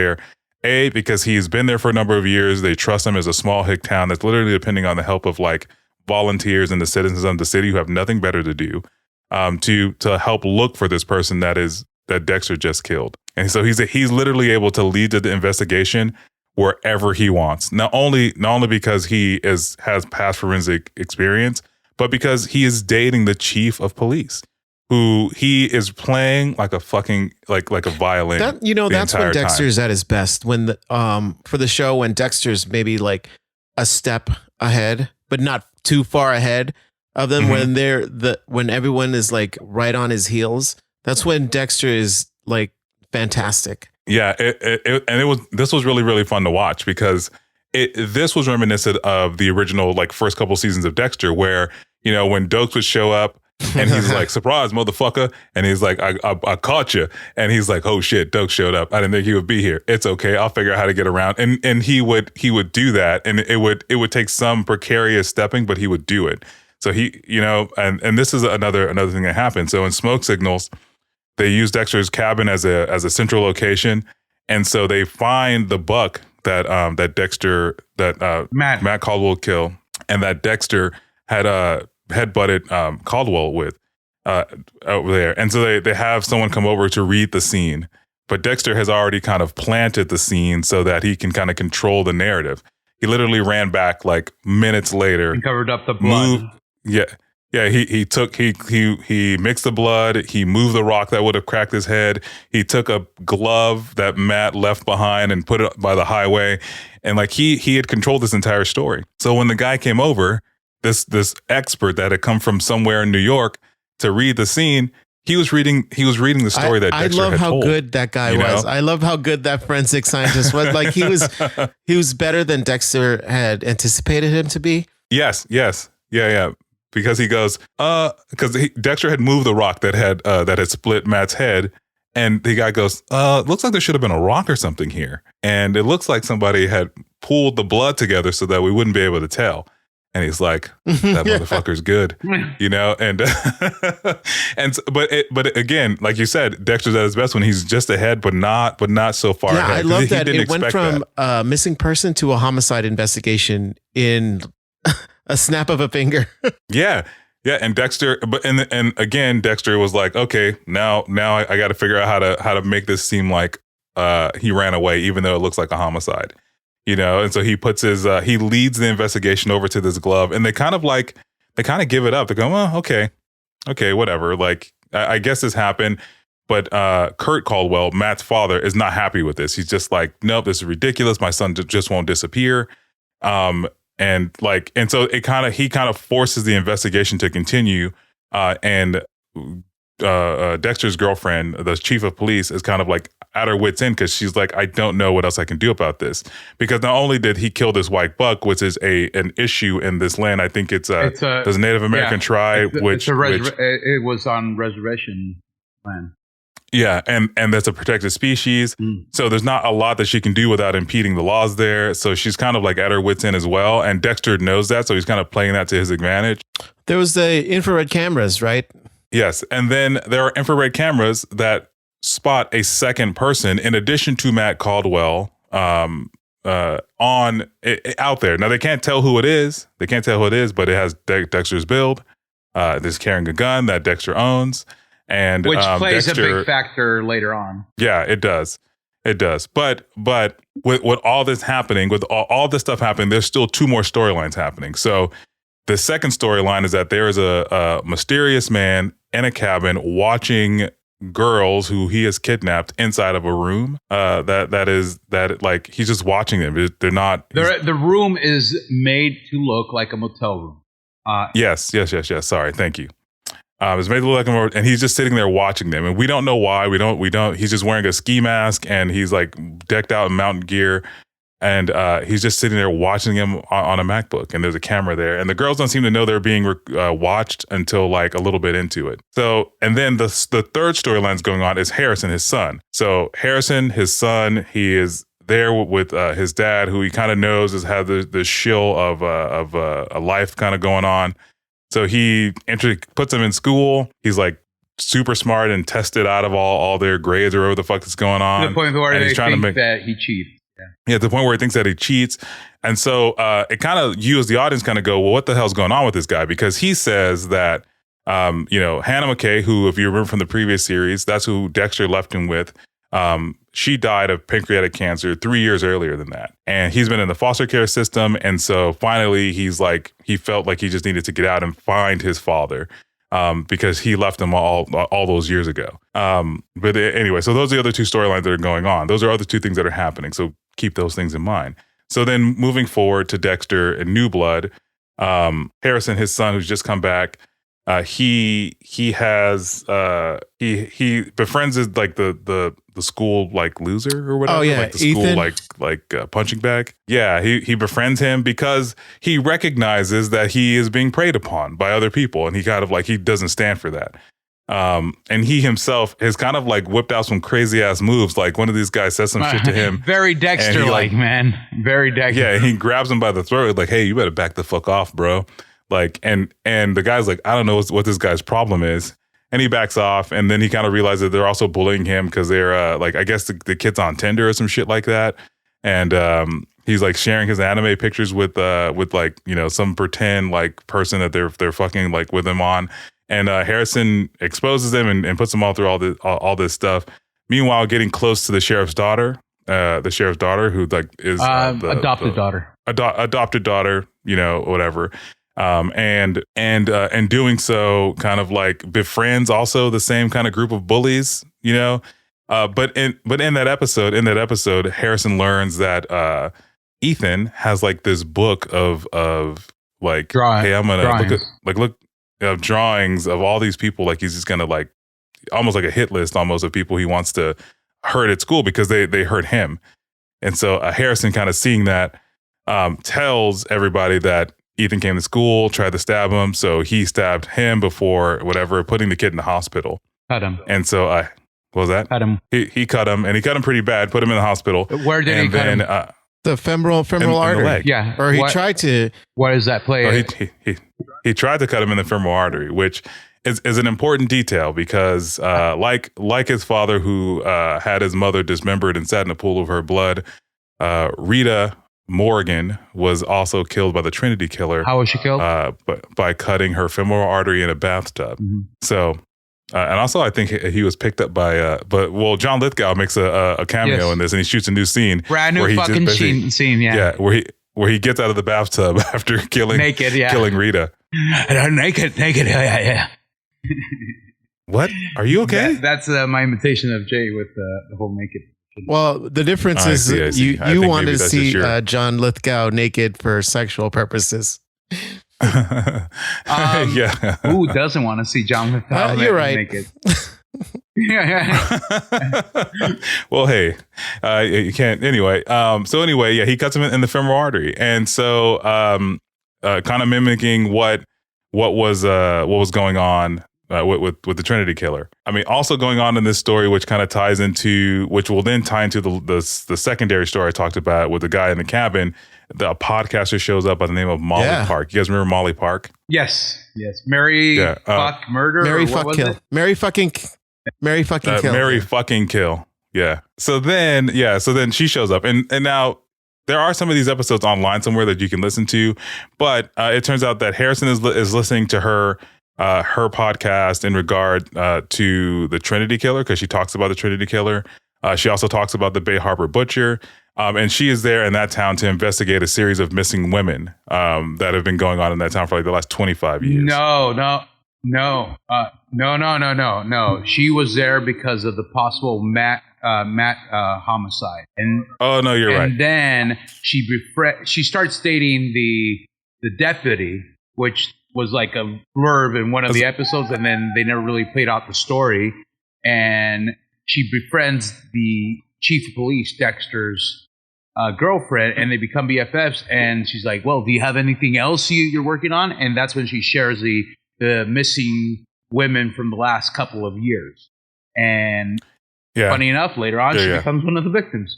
because he's been there for a number of years. They trust him as a small hick town that's literally depending on the help of like volunteers and the citizens of the city who have nothing better to do to help look for this person that Dexter just killed. And so he's literally able to lead to the investigation wherever he wants. Not only because he has past forensic experience, but because he is dating the chief of police, who he is playing like a fucking like a violin. That's when Dexter's at his best. When for the show, when Dexter's maybe like a step ahead, but not too far ahead of them. Mm-hmm. When everyone is like right on his heels, that's when Dexter is like fantastic. Yeah, this was really, really fun to watch because this was reminiscent of the original like first couple seasons of Dexter, where when Dokes would show up and he's like, "Surprise, motherfucker," and he's like, I caught you," and he's like, "Oh shit, Dokes showed up. I didn't think he would be here. It's okay, I'll figure out how to get around." And he would do that, and it would take some precarious stepping, but he would do it. So he, and this is another thing that happened. So in Smoke Signals, they use Dexter's cabin as a central location, and so they find the buck that Matt Caldwell killed, and that Dexter had headbutted Caldwell with over there. And so they have someone come over to read the scene, but Dexter has already kind of planted the scene so that he can kind of control the narrative. He literally ran back like minutes later and covered up the blood. Yeah, he mixed the blood. He moved the rock that would have cracked his head. He took a glove that Matt left behind and put it by the highway, and like he had controlled this entire story. So when the guy came over, this expert that had come from somewhere in New York to read the scene, he was reading the story that Dexter had told. I love how good that guy was. I love how good that forensic scientist was. Like he was better than Dexter had anticipated him to be. Yes. Yeah. Because he goes, Dexter had moved the rock that had split Matt's head, and the guy goes, looks like there should have been a rock or something here, and it looks like somebody had pulled the blood together so that we wouldn't be able to tell. And he's like, "That motherfucker's good," and but again, like you said, Dexter's at his best when he's just ahead, but not so far ahead. I love that it went from a missing person to a homicide investigation in a snap of a finger. Yeah, and Dexter, and again, Dexter was like, "Okay, now I got to figure out how to make this seem like he ran away, even though it looks like a homicide." And so he puts he leads the investigation over to this glove, and they kind of give it up. They go, "Well, okay, whatever. Like, I guess this happened." But Kurt Caldwell, Matt's father, is not happy with this. He's just like, "Nope, this is ridiculous. My son just won't disappear." And so he kind of forces the investigation to continue. And Dexter's girlfriend, the chief of police, is kind of like at her wit's end because she's like, "I don't know what else I can do about this," because not only did he kill this white buck, which is an issue in this land. I think there's a Native American tribe it was on reservation land. Yeah, and that's a protected species. So there's not a lot that she can do without impeding the laws there. So she's kind of like at her wit's end as well. And Dexter knows that, so he's kind of playing that to his advantage. There was the infrared cameras, right? Yes, and then there are infrared cameras that spot a second person in addition to Matt Caldwell, out there. Now they can't tell who it is. But it has Dexter's build. There's carrying a gun that Dexter owns, and which plays Dexter, a big factor later on. Yeah, it does. But with all this happening, with all this stuff happening, there's still two more storylines happening. So the second storyline is that there is a mysterious man in a cabin watching girls who he has kidnapped inside of a room. That he's just watching them. They're not. The room is made to look like a motel room. Yes. Sorry, thank you. It's made to look like a motel, and he's just sitting there watching them, and we don't know why. We don't. He's just wearing a ski mask, and he's like decked out in mountain gear. And he's just sitting there watching him on a MacBook, and there's a camera there. And the girls don't seem to know they're being watched until like a little bit into it. So, and then the third storyline's going on is Harrison, his son. So Harrison, his son, he is there with his dad, who he kind of knows has had the shill of a life kind of going on. So he puts him in school. He's like super smart and tested out of all their grades or whatever the fuck is going on. To the point where they think that he cheats. Yeah, to the point where he thinks that he cheats. And so it kind of, you as the audience kind of go, well, what the hell's going on with this guy? Because he says that, Hannah McKay, who, if you remember from the previous series, that's who Dexter left him with. She died of pancreatic cancer 3 years earlier than that. And he's been in the foster care system. And so finally, he felt like he just needed to get out and find his father. Because he left him all those years ago. But anyway, so those are the other two storylines that are going on. Those are other two things that are happening. So keep those things in mind. So then moving forward to Dexter and New Blood, Harrison, his son, who's just come back, he befriends his, like the school like loser or whatever. Oh yeah, like the Ethan? school like punching bag. Yeah, he befriends him because he recognizes that he is being preyed upon by other people, and he kind of like he doesn't stand for that. And he himself has kind of like whipped out some crazy ass moves. Like one of these guys says some shit to him. Very Dexter like, man. Very Dexter. Yeah, he grabs him by the throat, like, hey, you better back the fuck off, bro. Like, and the guy's like, I don't know what this guy's problem is. And he backs off, and then he kind of realizes that they're also bullying him because they're like, I guess the kid's on Tinder or some shit like that. And he's like sharing his anime pictures with like, some pretend like person that they're fucking like with him on. And Harrison exposes them and puts them all through all this stuff. Meanwhile, getting close to the sheriff's daughter, who like is the adopted daughter, adopted daughter, whatever. And doing so kind of like befriends also the same kind of group of bullies, but in that episode, Harrison learns that Ethan has like this book of like, hey, I'm gonna look drawings of all these people. Like he's just gonna like almost like a hit list almost of people he wants to hurt at school because they hurt him. And so Harrison kind of seeing that tells everybody that Ethan came to school, tried to stab him. So he stabbed him before whatever, putting the kid in the hospital. Cut him. And so what was that? Cut him. He cut him, and he cut him pretty bad, put him in the hospital. Where did he cut him? The femoral artery. The leg. Yeah. Or he tried to. What does that play? He tried to cut him in the femoral artery, which is an important detail because like his father who had his mother dismembered and sat in a pool of her blood, Rita Morgan was also killed by the Trinity Killer. How was she killed? By cutting her femoral artery in a bathtub. Mm-hmm. So, and also I think he was picked up by, John Lithgow makes a cameo in this, and he shoots a new scene. Brand new fucking scene, yeah. Yeah, where he gets out of the bathtub after killing Rita. Naked, yeah. What? Are you okay? That's my imitation of Jay with the whole naked. Well, the difference is you wanted to see John Lithgow naked for sexual purposes. Yeah. Who doesn't want to see John Lithgow you're right. naked? Yeah. Well, hey, you can't anyway. So anyway, yeah, he cuts him in the femoral artery, and so kind of mimicking what was going on. With the Trinity Killer. I mean, also going on in this story, which kind of ties into, which will then tie into the secondary story I talked about with the guy in the cabin. A podcaster shows up by the name of Molly Park. You guys remember Molly Park? Yes. Mary fuck murder. Mary fuck kill. Mary fucking kill. Mary fucking kill. Yeah. So then she shows up, and now there are some of these episodes online somewhere that you can listen to, but it turns out that Harrison is listening to her podcast in regard to the Trinity Killer, because she talks about the Trinity Killer. She also talks about the Bay Harbor Butcher. And she is there in that town to investigate a series of missing women that have been going on in that town for like the last 25 years. No. She was there because of the possible Matt homicide. And oh no, you're right. And then she starts dating the deputy, which was like a blurb in one of the episodes, and then they never really played out the story. And she befriends the chief of police, Dexter's girlfriend, and they become BFFs. And she's like, well, do you have anything else you're working on? And that's when she shares the missing women from the last couple of years. And funny enough, later on, she becomes one of the victims.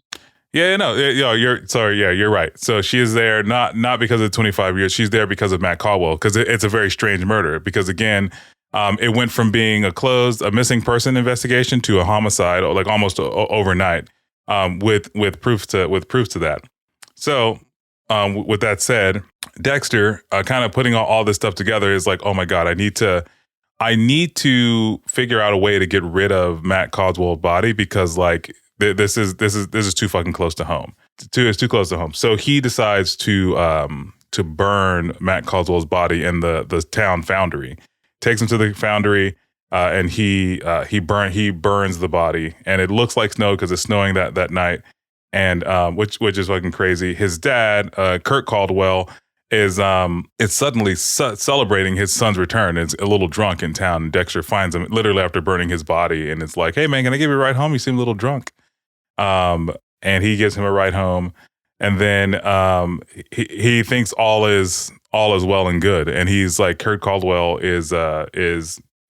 Yeah, no, you're right. So she is there not because of 25 years. She's there because of Matt Caldwell, because it's a very strange murder. Because again, it went from being a missing person investigation to a homicide, like almost overnight, with proof to that. So, with that said, Dexter, kind of putting all this stuff together, is like, oh my God, I need to figure out a way to get rid of Matt Caldwell's body, because like this is too fucking close to home. It's too close to home. So he decides to burn Matt Caldwell's body in the town foundry. Takes him to the foundry, and he burns the body, and it looks like snow because it's snowing that night, and which is fucking crazy. His dad, Kurt Caldwell, is suddenly celebrating his son's return. It's a little drunk in town, and Dexter finds him literally after burning his body, and it's like, hey man, can I give you a ride home? You seem a little drunk. And he gives him a ride home, and then he thinks all is well and good, and he's like, Kurt Caldwell is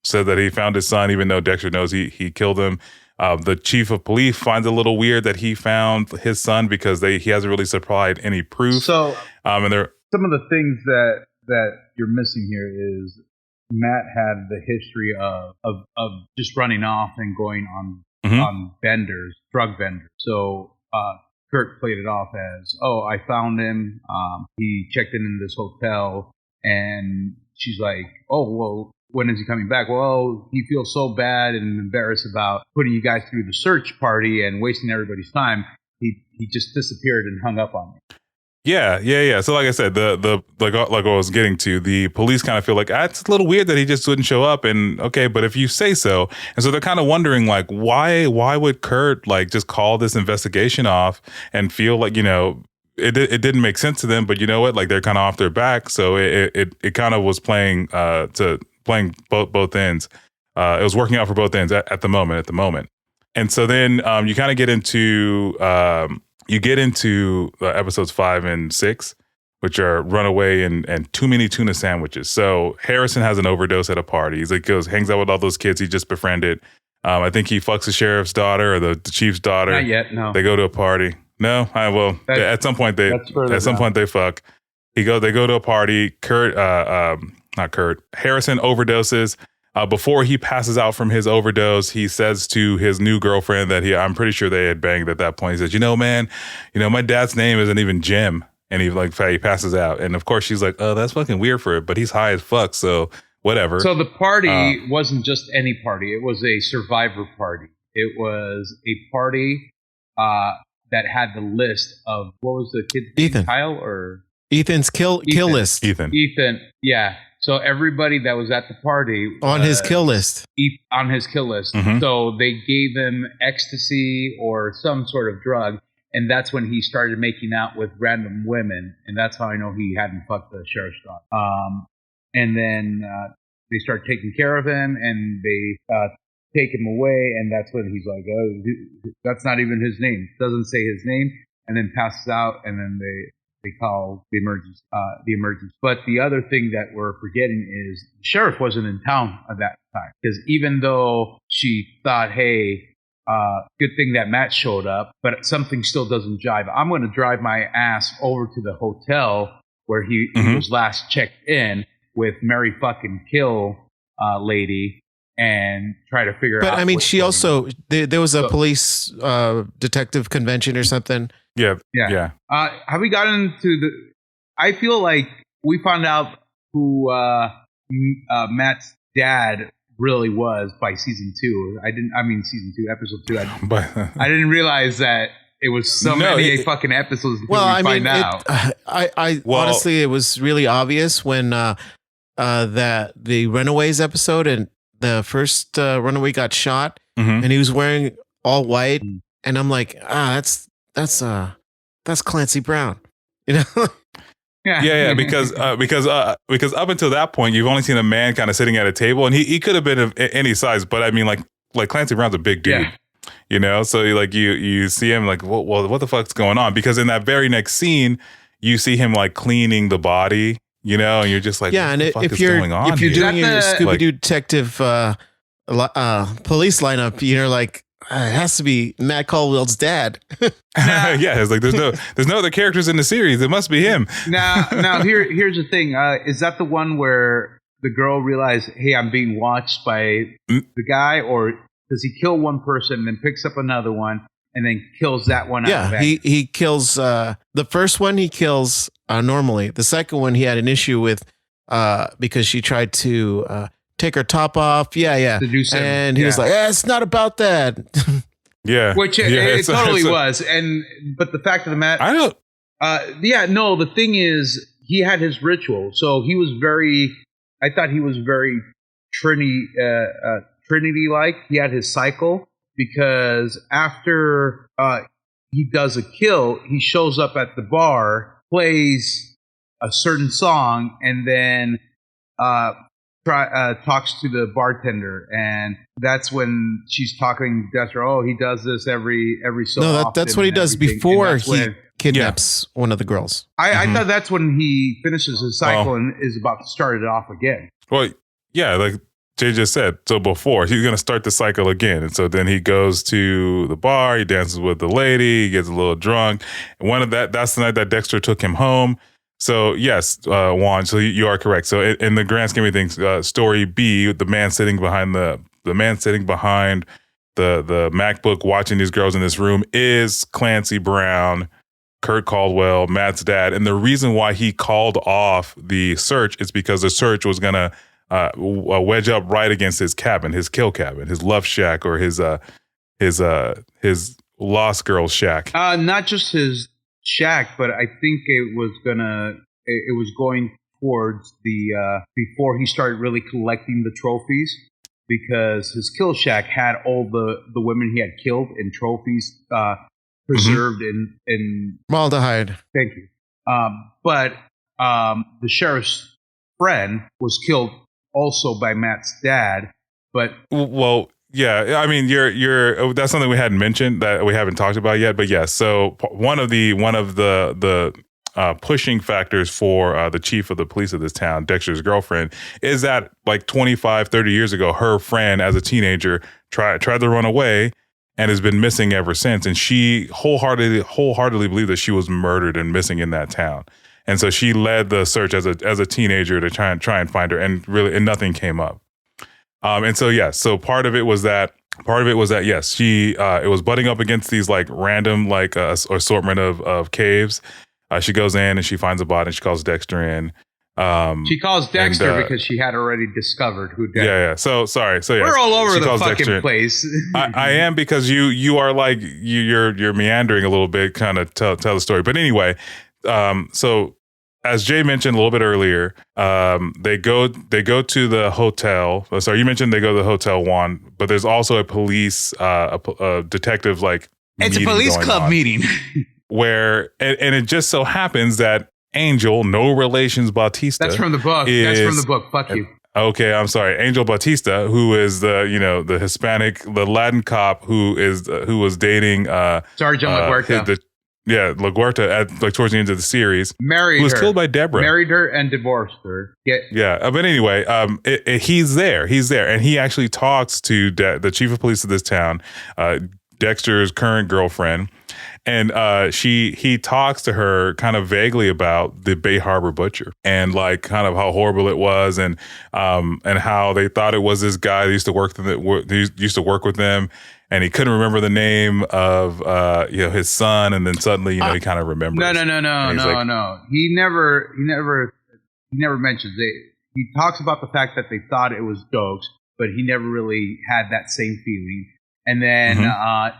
said that he found his son, even though Dexter knows he killed him. The chief of police finds it a little weird that he found his son, because he hasn't really supplied any proof. So, and there some of the things that you're missing here is Matt had the history of just running off and going on drug vendors. So Kurt played it off as, oh, I found him. He checked in this hotel, and she's like, oh, well, when is he coming back? Well, he feels so bad and embarrassed about putting you guys through the search party and wasting everybody's time. He just disappeared and hung up on me. Yeah. So like I said, like I was getting to, the police kind of feel like, it's a little weird that he just wouldn't show up, and okay, but if you say so. And so they're kind of wondering, like, why would Kurt like just call this investigation off and feel like, it didn't make sense to them, but you know what, like they're kind of off their back. So it kind of was playing both ends. It was working out for both ends at the moment. And so then you kind of get into episodes 5 and 6, which are Runaway and Too Many Tuna Sandwiches. So Harrison has an overdose at a party. He's like, hangs out with all those kids he just befriended. I think he fucks the sheriff's daughter or the chief's daughter. Not yet, no. They go to a party. No, at some point they fuck. They go to a party. Harrison overdoses. Before he passes out from his overdose, he says to his new girlfriend that I'm pretty sure they had banged at that point. He says, man, my dad's name isn't even Jim. And he passes out. And of course she's like, oh, that's fucking weird for it, but he's high as fuck. So whatever. So the party wasn't just any party. It was a survivor party. It was a party that had the list of, what was the kid's Ethan. Name? Kyle or? Ethan's kill list. Ethan. Yeah. So everybody that was at the party on his kill list. On his kill list. Mm-hmm. So they gave him ecstasy or some sort of drug, and that's when he started making out with random women, and that's how I know he hadn't fucked the sheriff's daughter. And then they start taking care of him, and they take him away, and that's when he's like, oh, that's not even his name. Doesn't say his name, and then passes out, and then they call the emergency. But the other thing that we're forgetting is the sheriff wasn't in town at that time, because even though she thought, hey, good thing that Matt showed up, but something still doesn't jive. I'm going to drive my ass over to the hotel where he was last checked in with Mary fucking Kill lady, and try to figure out. But I mean, what's she going also there was a police detective convention or something. Yeah. Have we gotten to the? I feel like we found out who Matt's dad really was by season 2. Season 2, episode 2. I didn't realize that it was so many fucking episodes until we find out. Honestly, it was really obvious when that the Runaways episode and the first runaway got shot, and he was wearing all white, and I'm like, that's Clancy Brown, you know. Yeah, because up until that point, you've only seen a man kind of sitting at a table, and he could have been of any size, but I mean, like Clancy Brown's a big dude, you know. So you see him like, well, what the fuck's going on? Because in that very next scene, you see him like cleaning the body, you know, and you're just like, yeah. And if you're doing your Scooby-Doo detective police lineup, you're like, it has to be Matt Caldwell's dad. Yeah, it's like there's no other characters in the series. It must be him. Now here's the thing. Is that the one where the girl realized, hey, I'm being watched by the guy, or does he kill one person and then picks up another one and then kills that one? Yeah, he kills the first one. He kills normally. The second one he had an issue with because she tried to take her top off. Yeah. And he was like, it's not about that. Yeah. Which it totally was. But the fact of the matter, I don't. The thing is, he had his ritual. So he was I thought he was very Trinity-like. He had his cycle because after he does a kill, he shows up at the bar, plays a certain song, and then talks to the bartender, and that's when she's talking to Dexter. Oh, he does this every so often. No, that's what he does before he kidnaps one of the girls. I thought that's when he finishes his cycle and is about to start it off again. Well, yeah, like Jay just said. So before he's going to start the cycle again, and so then he goes to the bar, he dances with the lady, he gets a little drunk. And that's the night that Dexter took him home. So yes, Juan. So you are correct. So in the grand scheme of things, story B, the man sitting behind the MacBook watching these girls in this room is Clancy Brown, Kurt Caldwell, Matt's dad. And the reason why he called off the search is because the search was gonna wedge up right against his cabin, his kill cabin, his love shack, or his lost girl shack. Not just his shack, but I think it was going towards the before he started really collecting the trophies, because his kill shack had all the women he had killed in trophies preserved in formaldehyde. Thank you. But the sheriff's friend was killed also by Matt's dad. But yeah, I mean, you're that's something we hadn't mentioned that we haven't talked about yet. But yes, so one of the pushing factors for the chief of the police of this town, Dexter's girlfriend, is that like 25, 30 years ago, her friend as a teenager tried to run away and has been missing ever since. And she wholeheartedly believed that she was murdered and missing in that town. And so she led the search as a teenager to try and find her, and nothing came up. And so, yes, so part of it was that, yes, she, it was butting up against these like random, like assortment of caves. She goes in and she finds a body and she calls Dexter in. She calls Dexter because she had already discovered who Dexter. Yeah. So sorry. So yeah, we're all over the fucking place. I am, because you are like, you're meandering a little bit, kind of tell the story. But anyway, so as Jay mentioned a little bit earlier, they go to the hotel. Sorry, you mentioned they go to the hotel, Juan, but there's also a police, a detective like. It's a police club meeting. Where and it just so happens that Angel, no relations Bautista. That's from the book. That's from the book. Fuck you. Okay, I'm sorry. Angel Bautista, who is the Hispanic, the Latin cop who was dating Sergeant LaGuerta. LaGuerta towards the end of the series. Married her. Who was killed by Deborah. Married her and divorced her. Yeah. But anyway, he's there. And he actually talks to the chief of police of this town, Dexter's current girlfriend. And he talks to her kind of vaguely about the Bay Harbor Butcher and like kind of how horrible it was, and how they thought it was this guy that used to work with them, and he couldn't remember the name of his son, and then suddenly he kind of remembers. No. He never mentions it. He talks about the fact that they thought it was jokes, but he never really had that same feeling. And then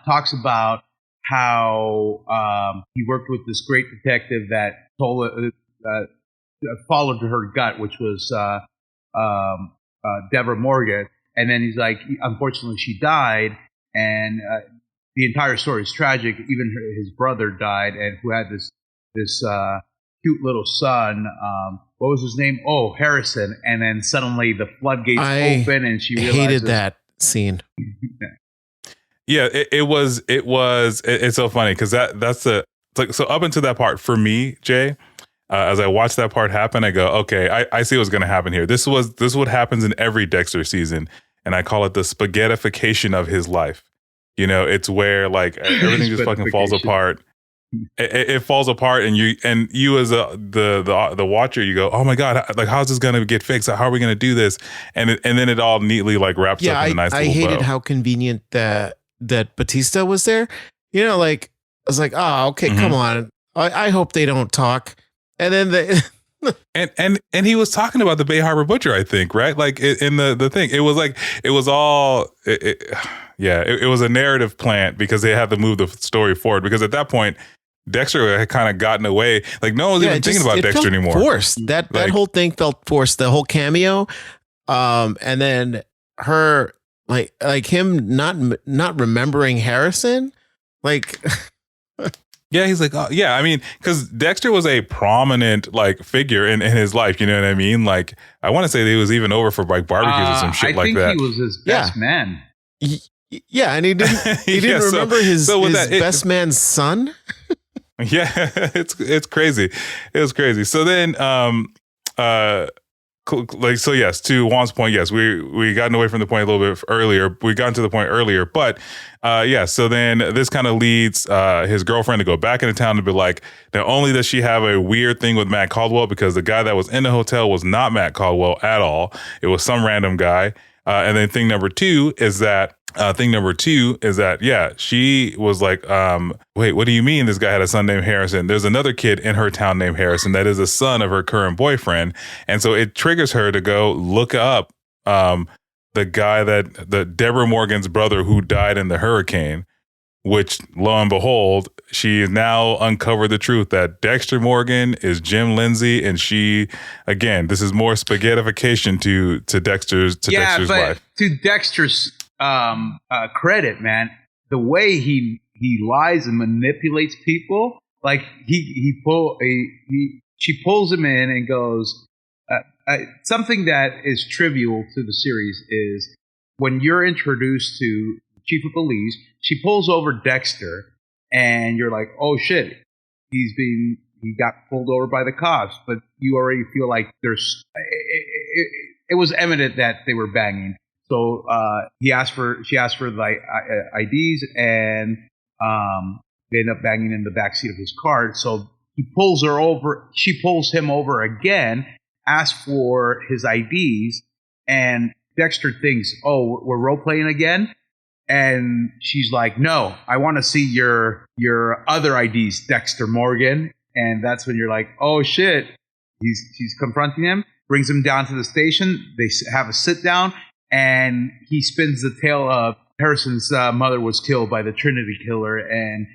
talks about how he worked with this great detective that followed her gut, which was Deborah Morgan. And then he's like, unfortunately, she died, and the entire story is tragic. Even his brother died, and who had this cute little son. What was his name? Oh, Harrison. And then suddenly the floodgates open, and she realizes, hated that scene. Yeah, it's so funny because that's like, so up until that part for me, Jay, as I watched that part happen, I go, okay, I see what's going to happen here. This is what happens in every Dexter season, and I call it the spaghettification of his life. You know, it's where like everything just fucking falls apart. It falls apart, and you as the watcher, you go, oh my god, like how's this gonna get fixed? How are we gonna do this? And then it all neatly like wraps up in a nice little bow. I hated how convenient that Batista was there. You know, like I was like, oh, okay, come on. I hope they don't talk. And then they and he was talking about the Bay Harbor Butcher, I think, right? Like in the thing, it was like it was a narrative plant because they had to move the story forward, because at that point Dexter had kind of gotten away. Like no one's even thinking about Dexter anymore. Forced. That whole thing felt forced. The whole cameo, and then her like him not remembering Harrison, like. Yeah, he's like, oh, yeah. I mean, because Dexter was a prominent like figure in his life. You know what I mean? Like, I want to say that he was even over for like barbecues or some shit like that. I think he was his best man. Yeah, and he didn't remember his best man's son. Yeah, it's crazy. It was crazy. So then, like, so yes, to Juan's point, yes, we gotten away from the point a little bit earlier. We got to the point earlier, but so then this kind of leads his girlfriend to go back into town to be like, not only does she have a weird thing with Matt Caldwell, because the guy that was in the hotel was not Matt Caldwell at all. It was some random guy. And then thing number two is that, she was like, wait, what do you mean this guy had a son named Harrison? There's another kid in her town named Harrison that is a son of her current boyfriend. And so it triggers her to go look up the guy the Deborah Morgan's brother who died in the hurricane, which lo and behold, she has now uncovered the truth that Dexter Morgan is Jim Lindsay. And she, again, this is more spaghettification to Dexter's life. To Dexter's credit, man, the way he lies and manipulates people, like she pulls him in and goes, something that is trivial to the series is when you're introduced to chief of police, she pulls over Dexter and you're like, oh shit, he got pulled over by the cops, but you already feel like it was evident that they were banging. So she asked for the IDs, and they end up banging in the backseat of his car. So he pulls her over. She pulls him over again, asks for his IDs, and Dexter thinks, "Oh, we're role playing again." And she's like, "No, I want to see your other IDs, Dexter Morgan." And that's when you're like, "Oh shit!" She's confronting him, brings him down to the station. They have a sit down. And he spins the tale of Harrison's mother was killed by the Trinity Killer, and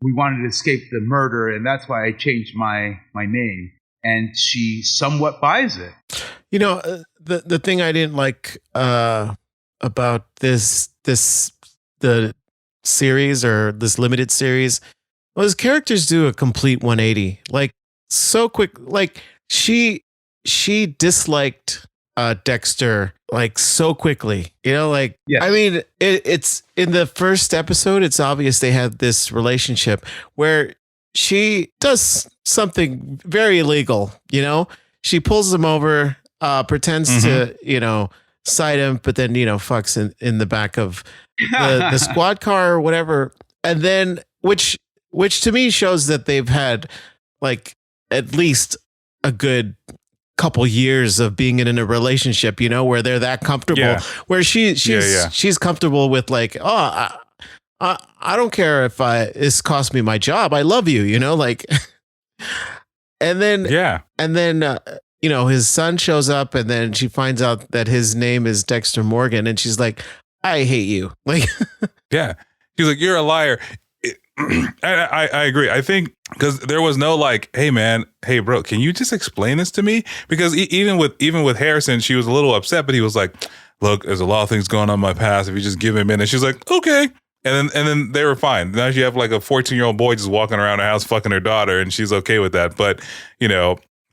we wanted to escape the murder, and that's why I changed my name. And she somewhat buys it. You know, the thing I didn't like about the series or this limited series was characters do a complete 180, like so quick. Like she disliked Dexter like so quickly, you know, like, yes. I mean, it's in the first episode, it's obvious they have this relationship where she does something very illegal, you know, she pulls him over, pretends to, you know, side him, but then, fucks in the back of the squad car or whatever. And then, which to me shows that they've had like at least a good couple years of being in a relationship, where they're that comfortable, where she's comfortable with like, oh, I don't care if this cost me my job. I love you, like, and then, his son shows up, and then she finds out that his name is Dexter Morgan, and she's like, I hate you. Like, yeah. He's like, you're a liar. I agree. I think because there was no like, hey man, hey bro, can you just explain this to me? Because even with Harrison, she was a little upset, but he was like, look, there's a lot of things going on in my past. If you just give him in, and she's like, okay. And then they were fine. Now you have like a 14-year-old boy just walking around the house fucking her daughter, and she's okay with that. But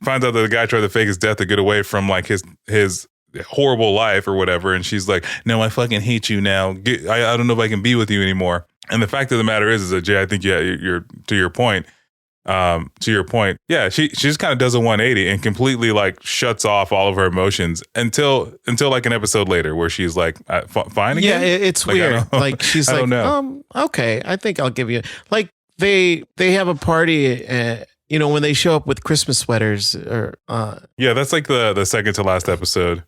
finds out that the guy tried to fake his death to get away from like his horrible life or whatever, and she's like, no, I fucking hate you now. I don't know if I can be with you anymore. And the fact of the matter is that Jay, I think you're to your point. Yeah, she just kind of does a 180 and completely like shuts off all of her emotions until like an episode later where she's like, fine again. Yeah, it's like, weird. Like she's like, okay, I think I'll give you. Like they have a party. When they show up with Christmas sweaters or that's like the second to last episode.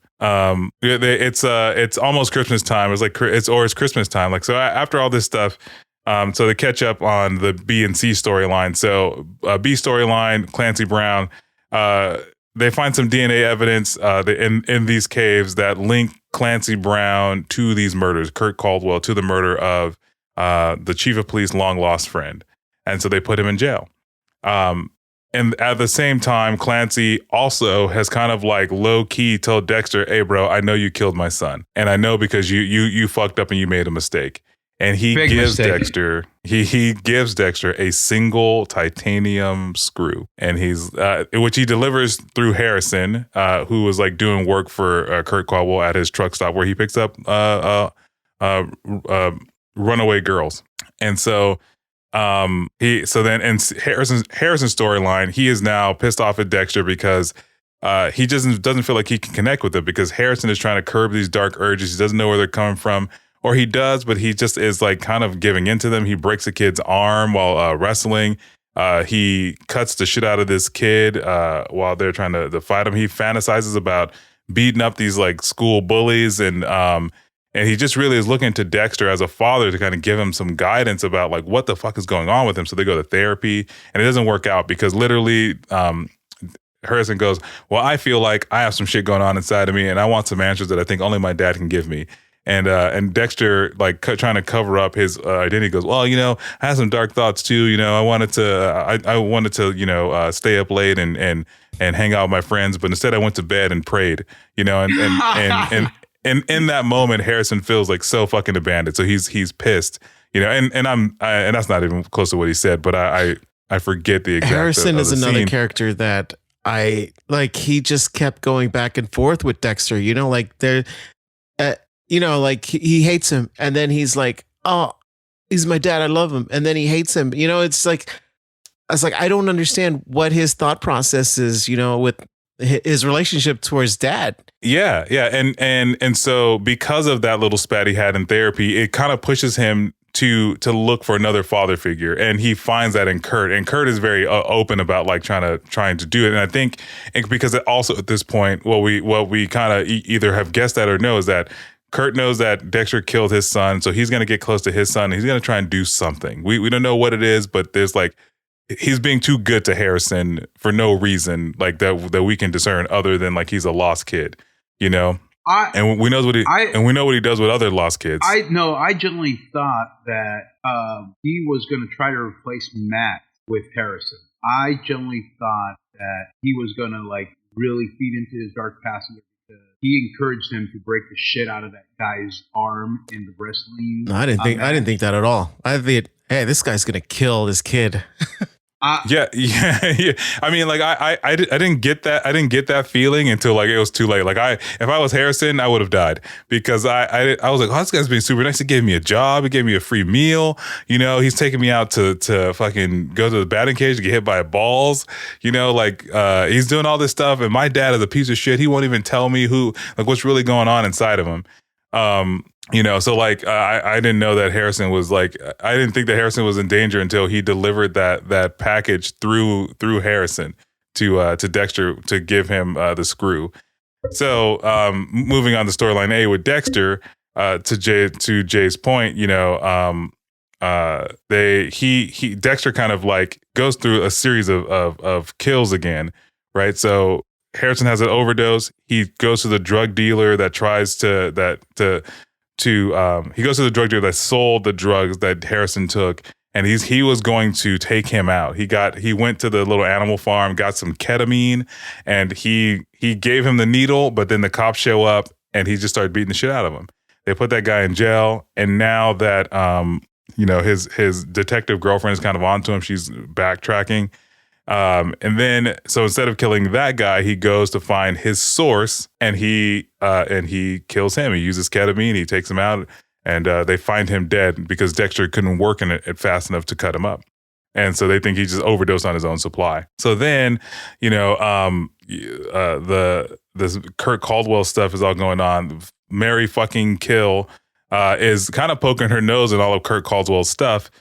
It's almost Christmas time. It's like it's Christmas time. Like, so after all this stuff, so they catch up on the B and C storyline. So B storyline, Clancy Brown, they find some DNA evidence in these caves that link Clancy Brown to these murders, Kurt Caldwell to the murder of the chief of police long lost friend. And so they put him in jail. And at the same time, Clancy also has kind of like low key told Dexter, hey bro, I know you killed my son. And I know because you fucked up and you made a mistake. And he gives Dexter a single titanium screw, and which he delivers through Harrison, who was like doing work for Kurt Caldwell at his truck stop where he picks up runaway girls. And so Harrison's storyline, he is now pissed off at Dexter because he doesn't feel like he can connect with it because Harrison is trying to curb these dark urges. He doesn't know where they're coming from. Or he does, but he just is like kind of giving into them. He breaks a kid's arm while wrestling. He cuts the shit out of this kid while they're trying to fight him. He fantasizes about beating up these like school bullies, and he just really is looking to Dexter as a father to kind of give him some guidance about like what the fuck is going on with him. So they go to therapy, and it doesn't work out because literally Harrison goes, well, I feel like I have some shit going on inside of me, and I want some answers that I think only my dad can give me. And Dexter, like trying to cover up his identity, goes, well, I had some dark thoughts too. I wanted to, stay up late and hang out with my friends, but instead I went to bed and prayed. And in that moment, Harrison feels like so fucking abandoned. So he's pissed. And that's not even close to what he said, but I forget the exact. Harrison is another character that I like. He just kept going back and forth with Dexter. Like they're. Like he hates him, and then he's like, "Oh, he's my dad. I love him," and then he hates him. It's like I don't understand what his thought process is. With his relationship towards dad. Yeah, and so because of that little spat he had in therapy, it kind of pushes him to look for another father figure, and he finds that in Kurt, and Kurt is very open about like trying to do it. And I think because it also at this point, what we kind of either have guessed at or know is that Kurt knows that Dexter killed his son, so he's going to get close to his son, and he's going to try and do something. We don't know what it is, but there's like, he's being too good to Harrison for no reason like that we can discern other than like he's a lost kid, and we know what he does with other lost kids. I genuinely thought that he was going to try to replace Matt with Harrison. I genuinely thought that he was going to like really feed into his dark past. He encouraged him to break the shit out of that guy's arm in the wrestling. No, I didn't think that at all. I thought, hey, this guy's gonna kill this kid. Yeah. I mean, like I didn't get that. I didn't get that feeling until like it was too late. Like if I was Harrison, I would have died because I was like, oh, this guy's being super nice. He gave me a job. He gave me a free meal. You know, he's taking me out to fucking go to the batting cage to get hit by balls. You know, like he's doing all this stuff. And my dad is a piece of shit. He won't even tell me what's really going on inside of him. You know, so like I didn't know that Harrison was like, I didn't think that Harrison was in danger until he delivered that package through Harrison to Dexter to give him the screw. So moving on to storyline A with Dexter, to Jay's point, you know, Dexter kind of like goes through a series of kills again, right? So Harrison has an overdose. He goes to the drug dealer that tries to he goes to the drug dealer that sold the drugs that Harrison took, and he was going to take him out. He went to the little animal farm, got some ketamine, and he gave him the needle, but then the cops show up and he just started beating the shit out of him. They put that guy in jail, and now that you know, his detective girlfriend is kind of onto him, she's backtracking. And then, so instead of killing that guy, he goes to find his source, and he kills him. He uses ketamine, he takes him out, and they find him dead because Dexter couldn't work in it fast enough to cut him up. And so they think he just overdosed on his own supply. So then, you know, this Kurt Caldwell stuff is all going on. Mary fucking Kill is kind of poking her nose in all of Kurt Caldwell's stuff.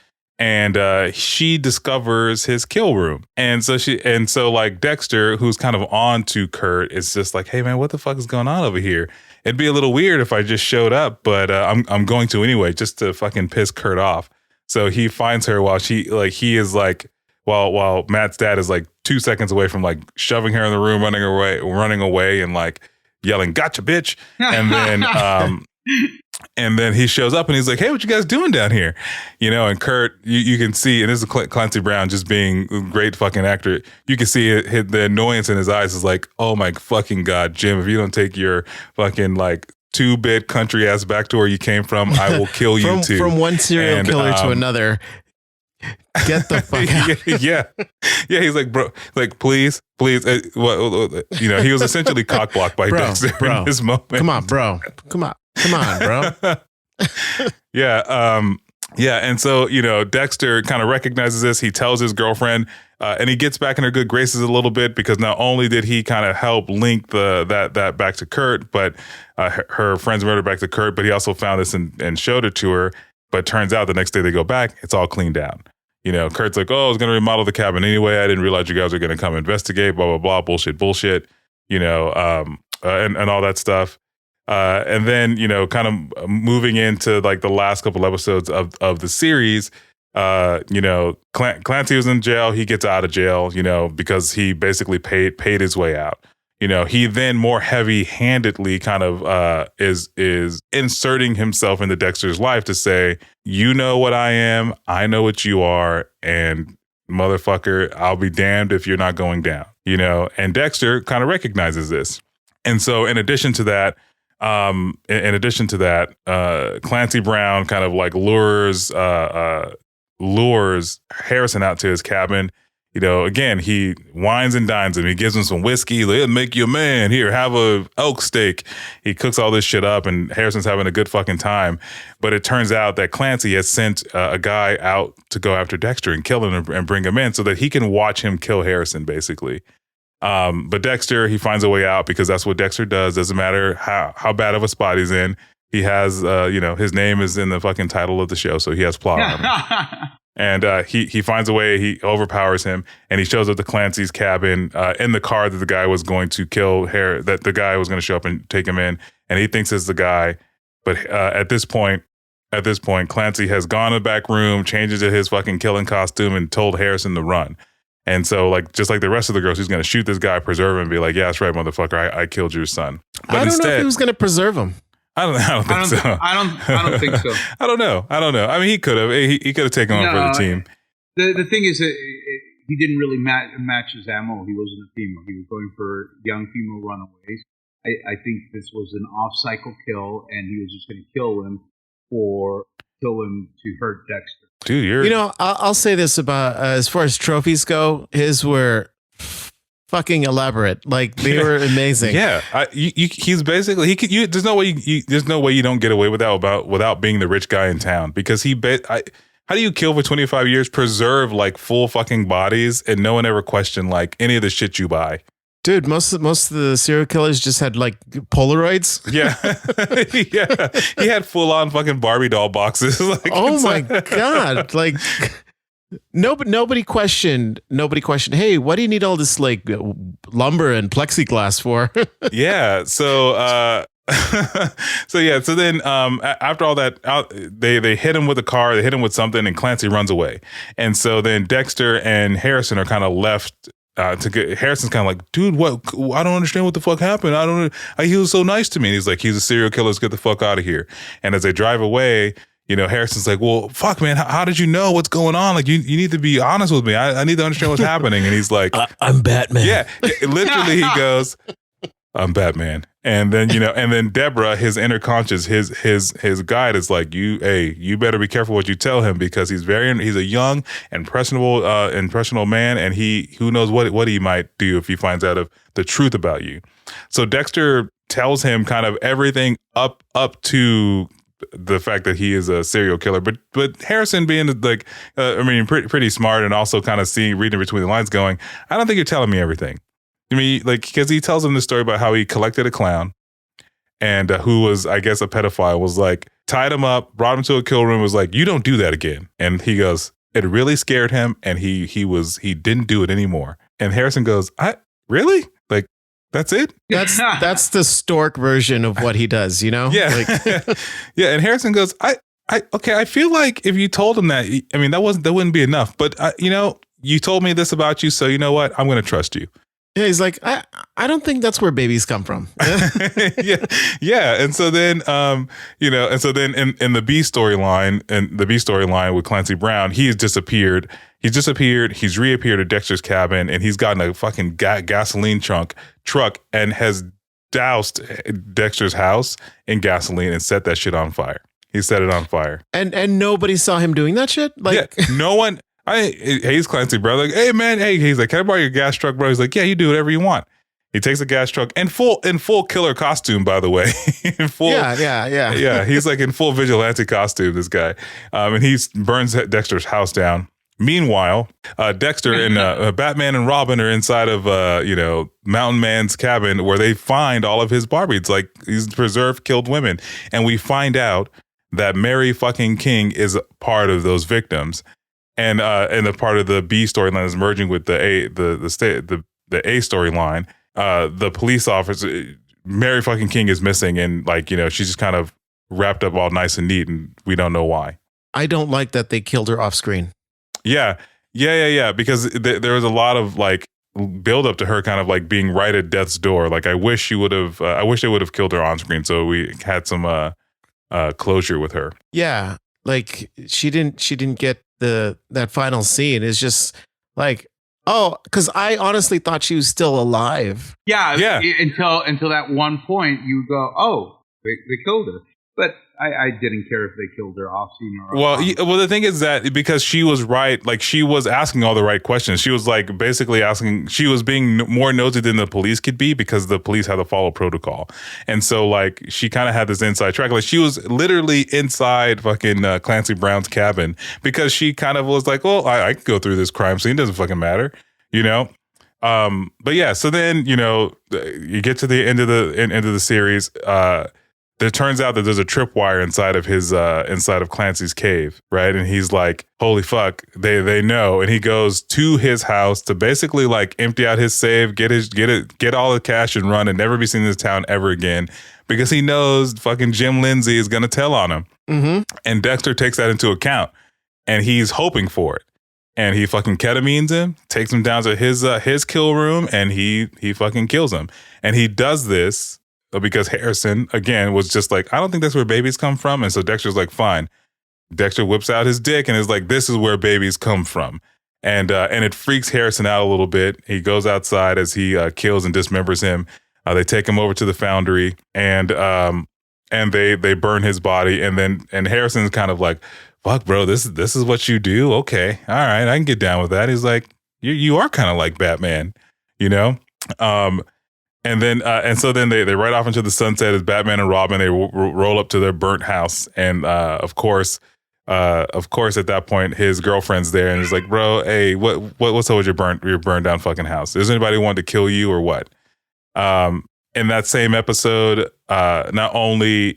And she discovers his kill room. And so like Dexter, who's kind of on to Kurt, is just like, hey man, what the fuck is going on over here? It'd be a little weird if I just showed up, but I'm going to anyway, just to fucking piss Kurt off. So he finds her while while Matt's dad is like 2 seconds away from like shoving her in the room, running away and like yelling, "Gotcha, bitch." And then and then he shows up and he's like, hey, what you guys doing down here? You know, and Kurt, you can see, and this is Clancy Brown just being a great fucking actor. You can see the annoyance in his eyes is like, oh my fucking God, Jim, if you don't take your fucking like 2-bit country ass back to where you came from, I will kill you too. From one serial killer to another. Get the fuck out. Yeah. He's like, bro, like, please. You know, he was essentially cockblocked by Dexter in this moment. Come on, bro. Come on, bro. Yeah. And so, you know, Dexter kind of recognizes this. He tells his girlfriend, and he gets back in her good graces a little bit because not only did he kind of help link that back to Kurt, but her friend's murder back to Kurt, but he also found this and showed it to her. But turns out the next day they go back, it's all cleaned out. You know, Kurt's like, oh, I was going to remodel the cabin anyway. I didn't realize you guys were going to come investigate, blah, blah, blah, bullshit, you know, and all that stuff. And then, you know, kind of moving into like the last couple episodes of the series, you know, Clancy was in jail. He gets out of jail, you know, because he basically paid his way out. You know, he then more heavy-handedly kind of is inserting himself into Dexter's life to say, you know what I am, I know what you are, and motherfucker, I'll be damned if you're not going down. You know, and Dexter kind of recognizes this. And so in addition to that, Clancy Brown kind of like lures Harrison out to his cabin. You know, again, he wines and dines him. He gives him some whiskey. It'll make you a man. Here, have a elk steak. He cooks all this shit up, and Harrison's having a good fucking time. But it turns out that Clancy has sent a guy out to go after Dexter and kill him and bring him in so that he can watch him kill Harrison, basically. But Dexter, he finds a way out because that's what Dexter does. Doesn't matter how bad of a spot he's in. He has, you know, his name is in the fucking title of the show, so he has plot on him. And he finds a way, he overpowers him, and he shows up to Clancy's cabin in the car that the guy was going to kill, that the guy was going to show up and take him in, and he thinks it's the guy. But at this point, Clancy has gone to the back room, changes to his fucking killing costume, and told Harrison to run. And so, like, just like the rest of the girls, he's going to shoot this guy, preserve him, and be like, yeah, that's right, motherfucker, I killed your son. But I don't know if he was going to preserve him. I don't think so. I don't think so. I don't know. I mean, he could have. He could have taken on for the team. The thing is that he didn't really match his ammo. He wasn't a female. He was going for young female runaways. I think this was an off-cycle kill, and he was just going to kill him for kill him to hurt Dexter. Dude, you're... You know, I'll say this about as far as trophies go, his were fucking elaborate. Like they were amazing. Yeah, he's basically there's no way you don't get away with that without being the rich guy in town, because how do you kill for 25 years, preserve like full fucking bodies, and no one ever questioned like any of the shit you buy? Dude, most of the serial killers just had like Polaroids. Yeah, yeah, he had full on fucking Barbie doll boxes. Like, oh my god! Like nobody questioned. Hey, what do you need all this like lumber and plexiglass for? Yeah. So. So then after all that, they hit him with a car, they hit him with something, and Clancy runs away. And so then Dexter and Harrison are kind of left. Harrison's kind of like, dude, what? I don't understand what the fuck happened. He was so nice to me. And he's like, he's a serial killer. Let's get the fuck out of here. And as they drive away, you know, Harrison's like, well, fuck, man, how did you know what's going on? Like, you need to be honest with me. I need to understand what's happening. And he's like, I'm Batman. Yeah, literally, he goes, I'm Batman. And then, you know, and then Deborah, his inner conscious, his guide is like, you better be careful what you tell him, because he's a young, impressionable man, and who knows what he might do if he finds out of the truth about you. So Dexter tells him kind of everything up to the fact that he is a serial killer, but Harrison being like, pretty smart, and also kind of reading between the lines, going, I don't think you're telling me everything. I mean, like, because he tells him the story about how he collected a clown, and who was, I guess, a pedophile, was like, tied him up, brought him to a kill room, was like, you don't do that again. And he goes, it really scared him, and he didn't do it anymore. And Harrison goes, really? Like, that's it? That's the stork version of what he does, you know? Yeah. Like, yeah. And Harrison goes, okay, I feel like if you told him that, I mean, that wouldn't be enough. But, you know, you told me this about you, so you know what? I'm going to trust you. yeah, he's like, I don't think that's where babies come from. Yeah. And so then, in the B storyline with Clancy Brown, he's disappeared. He's reappeared at Dexter's cabin, and he's gotten a fucking gasoline truck and has doused Dexter's house in gasoline and set that shit on fire. He set it on fire. And nobody saw him doing that shit? Like, yeah, no one. He's Clancy, bro. Like, hey man, he's like, can I borrow your gas truck, bro? He's like, yeah, you do whatever you want. He takes a gas truck in full killer costume, by the way. Yeah. He's like in full vigilante costume, this guy. And he burns Dexter's house down. Meanwhile, Dexter and Batman and Robin are inside of Mountain Man's cabin, where they find all of his Barbies. Like, he's preserved killed women, and we find out that Mary fucking King is part of those victims. And the part of the B storyline is merging with the A storyline. The police officer, Mary fucking King, is missing, and like, you know, she's just kind of wrapped up all nice and neat, and we don't know why. I don't like that they killed her off screen. Yeah. Because there was a lot of like build up to her kind of like being right at death's door. Like, I wish they would have killed her on screen, so we had some closure with her. Yeah, like she didn't get that final scene. Is just like, oh, because I honestly thought she was still alive. Yeah. Until that one point, you go, oh, they killed her. But I didn't care if they killed her off scene or well, the thing is that because she was right, like, she was asking all the right questions. She was like basically asking, she was being more nosy than the police could be, because the police had to follow protocol. And so like she kind of had this inside track. Like, she was literally inside fucking Clancy Brown's cabin, because she kind of was like, well, I can go through this crime scene. It doesn't fucking matter, you know? But yeah, so then, you know, you get to the end of the series. It turns out that there's a tripwire inside of Clancy's cave, right? And he's like, holy fuck, they know. And he goes to his house to basically like empty out his save, get all the cash and run, and never be seen in this town ever again, because he knows fucking Jim Lindsay is gonna tell on him. Mm-hmm. And Dexter takes that into account, and he's hoping for it. And he fucking ketamines him, takes him down to his kill room, and he fucking kills him. And he does this because Harrison, again, was just like, I don't think that's where babies come from. And so Dexter's like, fine. Dexter whips out his dick and is like, this is where babies come from. And it freaks Harrison out a little bit. He goes outside as he kills and dismembers him. They take him over to the foundry, and and they burn his body, and Harrison's kind of like, fuck, bro, this is what you do? Okay, all right, I can get down with that. He's like, you are kind of like Batman, you know? And then so then they ride off into the sunset as Batman and Robin. They roll up to their burnt house, and of course at that point his girlfriend's there, and he's like, bro, hey, what's up with your burned down fucking house? Is anybody want to kill you or what? In that same episode, not only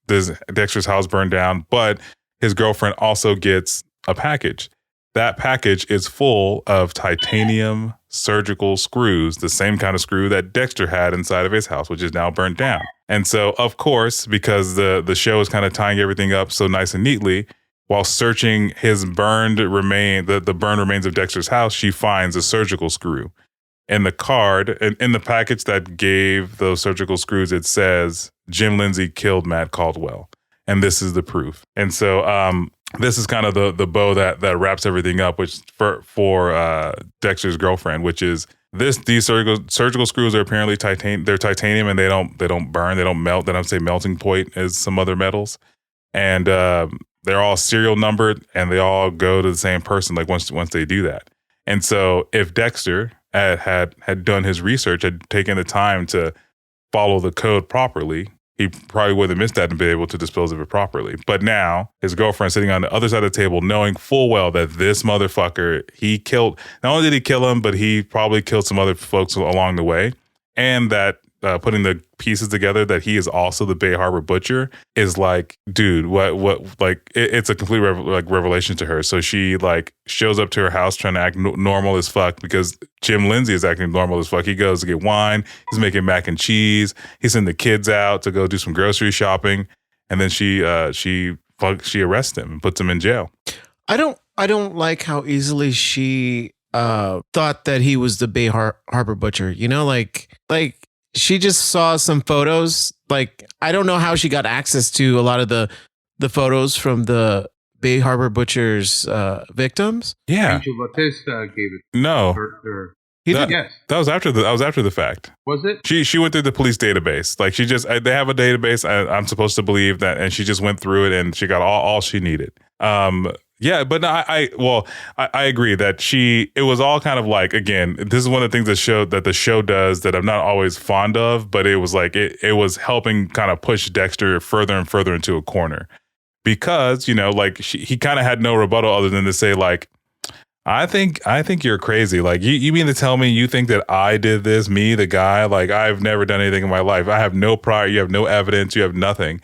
does Dexter's house burn down, but his girlfriend also gets a package. That package is full of titanium surgical screws, the same kind of screw that Dexter had inside of his house, which is now burnt down. And so, of course, because the show is kind of tying everything up so nice and neatly, while searching his the burned remains of Dexter's house, she finds a surgical screw. In the card, in the package that gave those surgical screws, it says, Jim Lindsay killed Matt Caldwell. And this is the proof. And so this is kind of the bow that wraps everything up, which for Dexter's girlfriend, which is these surgical screws are apparently they're titanium, and they don't burn, they don't melt. They don't say melting point as some other metals. And they're all serial numbered, and they all go to the same person, like once they do that. And so if Dexter had done his research, had taken the time to follow the code properly, he probably would have missed that and been able to dispose of it properly. But now his girlfriend sitting on the other side of the table, knowing full well that this motherfucker, he killed, not only did he kill him, but he probably killed some other folks along the way. And that putting the pieces together that he is also the Bay Harbor Butcher is like, dude, what like it's a complete revelation to her. So she like shows up to her house trying to act normal as fuck because Jim Lindsay is acting normal as fuck. He goes to get wine. He's making mac and cheese. He's sending the kids out to go do some grocery shopping. And then she arrests him and puts him in jail. I don't like how easily she thought that he was the Bay Harbor Butcher. You know, like she just saw some photos. Like, I don't know how she got access to a lot of the photos from the Bay Harbor Butcher's victims. Yeah. Angel Batista gave it. No. Yes. That was after the fact. Was it? She went through the police database. Like they have a database. I'm supposed to believe that, and she just went through it and she got all she needed. Yeah, but no, I agree that it was all kind of like, again, this is one of the things that the show does that I'm not always fond of, but it was like, it was helping kind of push Dexter further and further into a corner because, you know, like he kind of had no rebuttal other than to say like, I think you're crazy. Like you mean to tell me you think that I did this, me, the guy, like I've never done anything in my life. I have no prior, you have no evidence, you have nothing.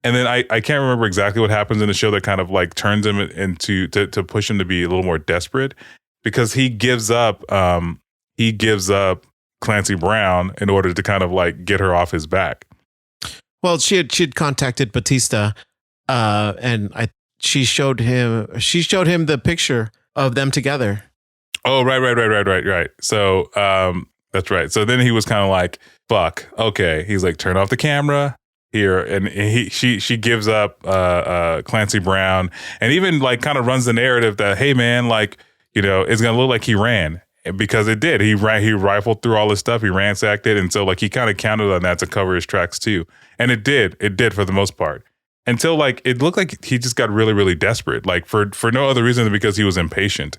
And then I can't remember exactly what happens in the show that kind of like turns him into to push him to be a little more desperate because he gives up Clancy Brown in order to kind of like get her off his back. Well, she'd contacted Batista, and she showed him the picture of them together. Oh, right. So that's right. So then he was kind of like, fuck, okay. He's like, turn off the camera. Here and she gives up Clancy Brown and even like kind of runs the narrative that, hey man, like, you know, it's gonna look like he ran because it did. He rifled through all this stuff, he ransacked it, and so like he kind of counted on that to cover his tracks too, and it did for the most part until like it looked like he just got really, really desperate, like for no other reason than because he was impatient,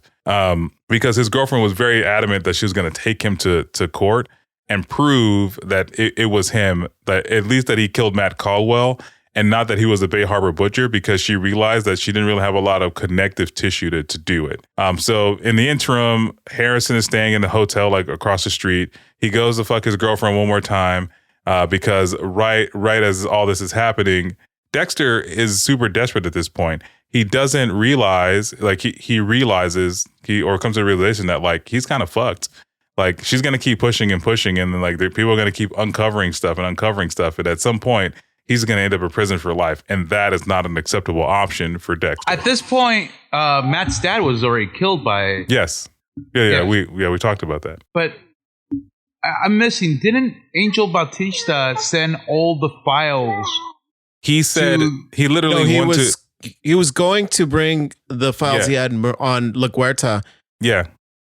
because his girlfriend was very adamant that she was going to take him to court and prove that it was him, that at least that he killed Matt Caldwell and not that he was a Bay Harbor Butcher, because she realized that she didn't really have a lot of connective tissue to do it. So in the interim, Harrison is staying in the hotel like across the street. He goes to fuck his girlfriend one more time because right as all this is happening, Dexter is super desperate at this point. He doesn't realize, like he realizes, or comes to the realization that like he's kind of fucked. Like she's going to keep pushing and pushing, and then like people are going to keep uncovering stuff. And at some point, he's going to end up in prison for life. And that is not an acceptable option for Dexter. At this point, Matt's dad was already killed by... Yes. Yeah. We talked about that. But I'm missing, didn't Angel Bautista send all the files? He said he literally he was going to bring the files he had on La Guerta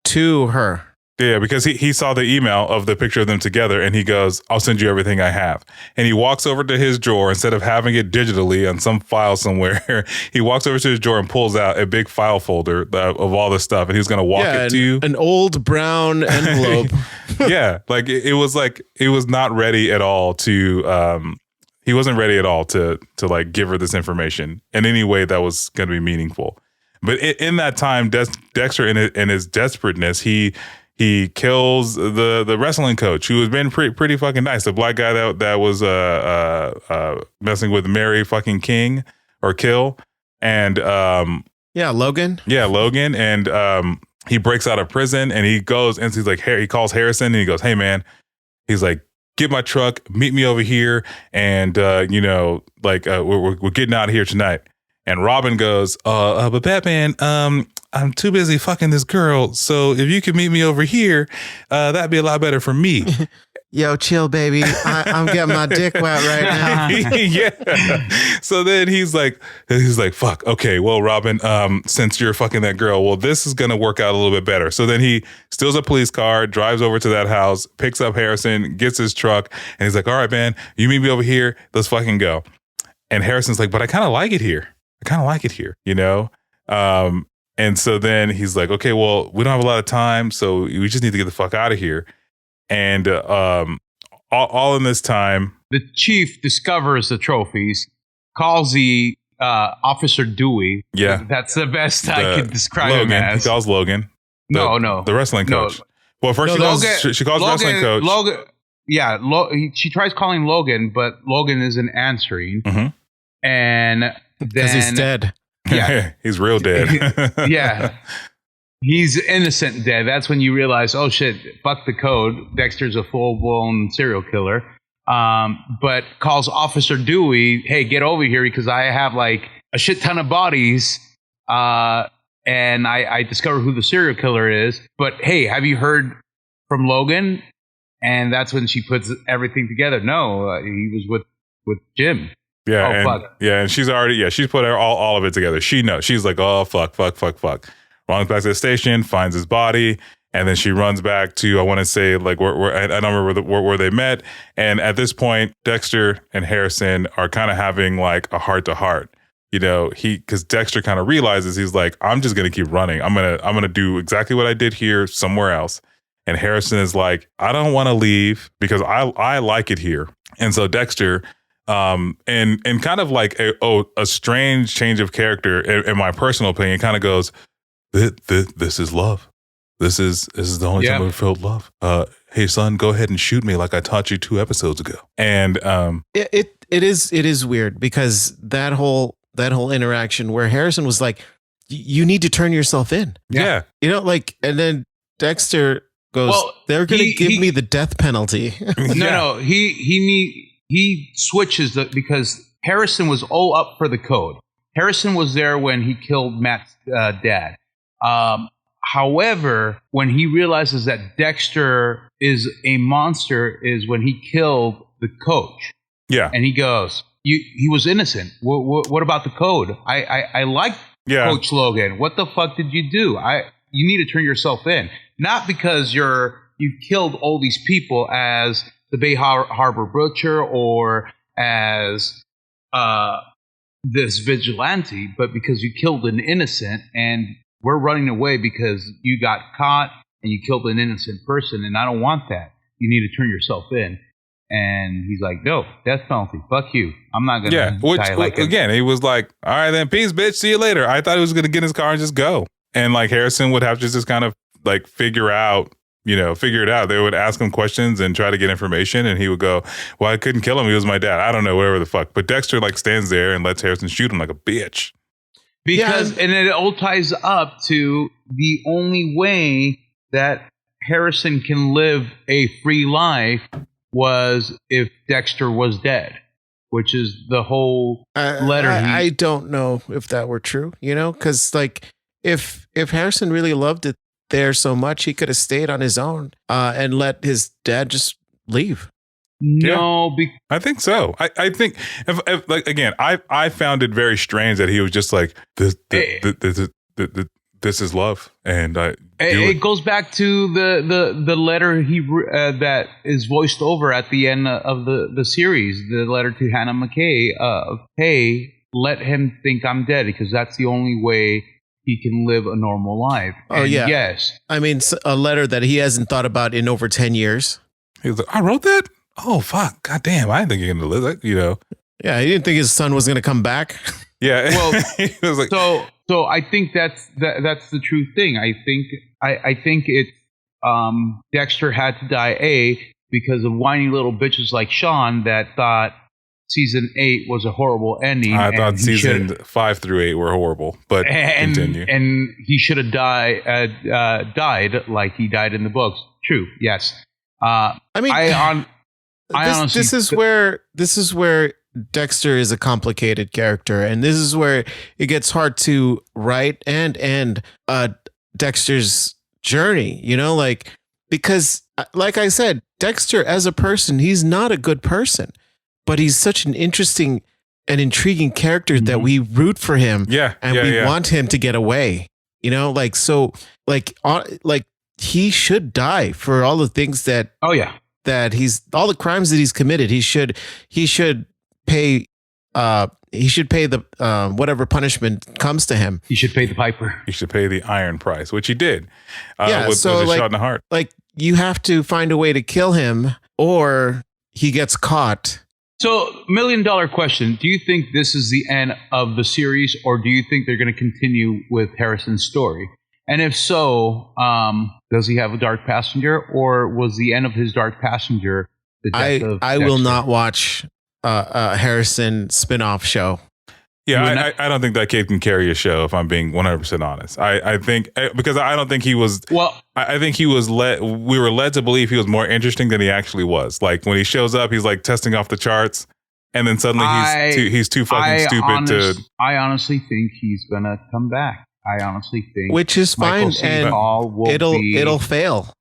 to her. Yeah, because he saw the email of the picture of them together and he goes, I'll send you everything I have. And he walks over to his drawer instead of having it digitally on some file somewhere. He walks over to his drawer and pulls out a big file folder of all this stuff. And he's going to walk it to you. An old brown envelope. Yeah, like it was not ready at all to, he wasn't ready at all to like give her this information in any way that was going to be meaningful. But in that time, Dexter in his desperateness, he kills the wrestling coach who has been pretty fucking nice. The black guy that was messing with Mary fucking King or Kill, and Logan. Yeah, Logan, and he breaks out of prison and he goes and he's like, he calls Harrison and he goes, hey man, he's like, get my truck, meet me over here, and we're getting out of here tonight. And Robin goes, but Batman, I'm too busy fucking this girl. So if you could meet me over here, that'd be a lot better for me. Yo, chill, baby. I'm getting my dick wet right now. Yeah. So then he's like, fuck. Okay, well, Robin, since you're fucking that girl, well, this is going to work out a little bit better. So then he steals a police car, drives over to that house, picks up Harrison, gets his truck, and he's like, all right, man, you meet me over here. Let's fucking go. And Harrison's like, but I kind of like it here. And so then he's like, okay, well, we don't have a lot of time, so we just need to get the fuck out of here. And all in this time, the chief discovers the trophies, calls the Officer Dewey. Yeah, that's the best I can describe him as. He calls Logan. The wrestling coach. No. Well, first she calls Logan, wrestling coach. Logan. Yeah, she tries calling Logan, but Logan isn't answering. Mm-hmm. And because he's dead. Yeah, he's real dead. Yeah, he's innocent dead. That's when you realize, oh shit, fuck the code. Dexter's a full-blown serial killer. But calls Officer Dewey, hey, get over here because I have like a shit ton of bodies. And I discover who the serial killer is. But hey, have you heard from Logan? And that's when she puts everything together. No, he was with Jim. Yeah, and she's put all of it together. She knows. She's like, oh, fuck. Runs back to the station, finds his body, and then she runs back to, I want to say, like, where I don't remember where they met. And at this point, Dexter and Harrison are kind of having, like, a heart-to-heart. Because Dexter kind of realizes, he's like, I'm just going to keep running. I'm gonna do exactly what I did here somewhere else. And Harrison is like, I don't want to leave because I like it here. And so Dexter... and kind of like a strange change of character, in my personal opinion, kind of goes, this is love. This is the only time I've felt love. Hey son, go ahead and shoot me like I taught you 2 episodes ago. And it is weird because that whole interaction where Harrison was like, you need to turn yourself in. Yeah. And then Dexter goes, they're going to give me the death penalty. No, he switches because Harrison was all up for the code. Harrison was there when he killed Matt's dad. However, when he realizes that Dexter is a monster is when he killed the coach. Yeah. And he goes, he was innocent. What about the code? I like Coach Logan. What the fuck did you do? You need to turn yourself in. Not because you've killed all these people as the Bay Harbor Butcher or as this vigilante, but because you killed an innocent and we're running away because you got caught and you killed an innocent person, and I don't want that. You need to turn yourself in. And he's like, no, death penalty. Fuck you. I'm not going to die like him. Again, he was like, all right, then, peace, bitch. See you later. I thought he was going to get in his car and just go. And like Harrison would have to just kind of like figure it out. They would ask him questions and try to get information, and he would go, well, I couldn't kill him. He was my dad. I don't know, whatever the fuck. But Dexter like stands there and lets Harrison shoot him like a bitch. And it all ties up to the only way that Harrison can live a free life was if Dexter was dead, which is the whole letter. I don't know if that were true, because like if Harrison really loved it there so much, he could have stayed on his own and let his dad just leave. No, I think so. I think if like again, I found it very strange that he was just like this this is love, and it goes back to the letter that is voiced over at the end of the series, the letter to Hannah McKay of, hey, let him think I'm dead because that's the only way he can live a normal life. Oh, and yeah. Yes. I mean, a letter that he hasn't thought about in over 10 years. He was like, I wrote that? Oh, fuck. God damn. I didn't think you're going to live that, you know. Yeah, he didn't think his son was going to come back. Yeah. Well, he was like, so I think that's the true thing. I think it's Dexter had to die because of whiny little bitches like Sean that thought season 8 was a horrible ending. I thought season 5 through 8 were horrible, but continue. And he should have died like he died in the books. True. Yes. I mean, this is where Dexter is a complicated character, and this is where it gets hard to write and end Dexter's journey, you know, like, because like I said, Dexter as a person, he's not a good person, but he's such an interesting and intriguing character that we root for him. And we want him to get away, you know, like, so like he should die for all the things that, that all the crimes that he's committed. He should pay the whatever punishment comes to him. He should pay the piper. He should pay the iron price, which he did. With a shot in the heart. Like, you have to find a way to kill him, or he gets caught. So, $1 million question: do you think this is the end of the series, or do you think they're going to continue with Harrison's story? And if so, does he have a dark passenger, or was the end of his dark passenger the death of I will not watch a Harrison spin-off show. Yeah, I don't think that kid can carry a show, if I'm being 100% honest. I think, because I don't think he was, I think he was we were led to believe he was more interesting than he actually was. Like, when he shows up, he's like testing off the charts, and then suddenly he's too fucking stupid to. I honestly think he's going to come back. I honestly think. Which is fine, and it'll fail.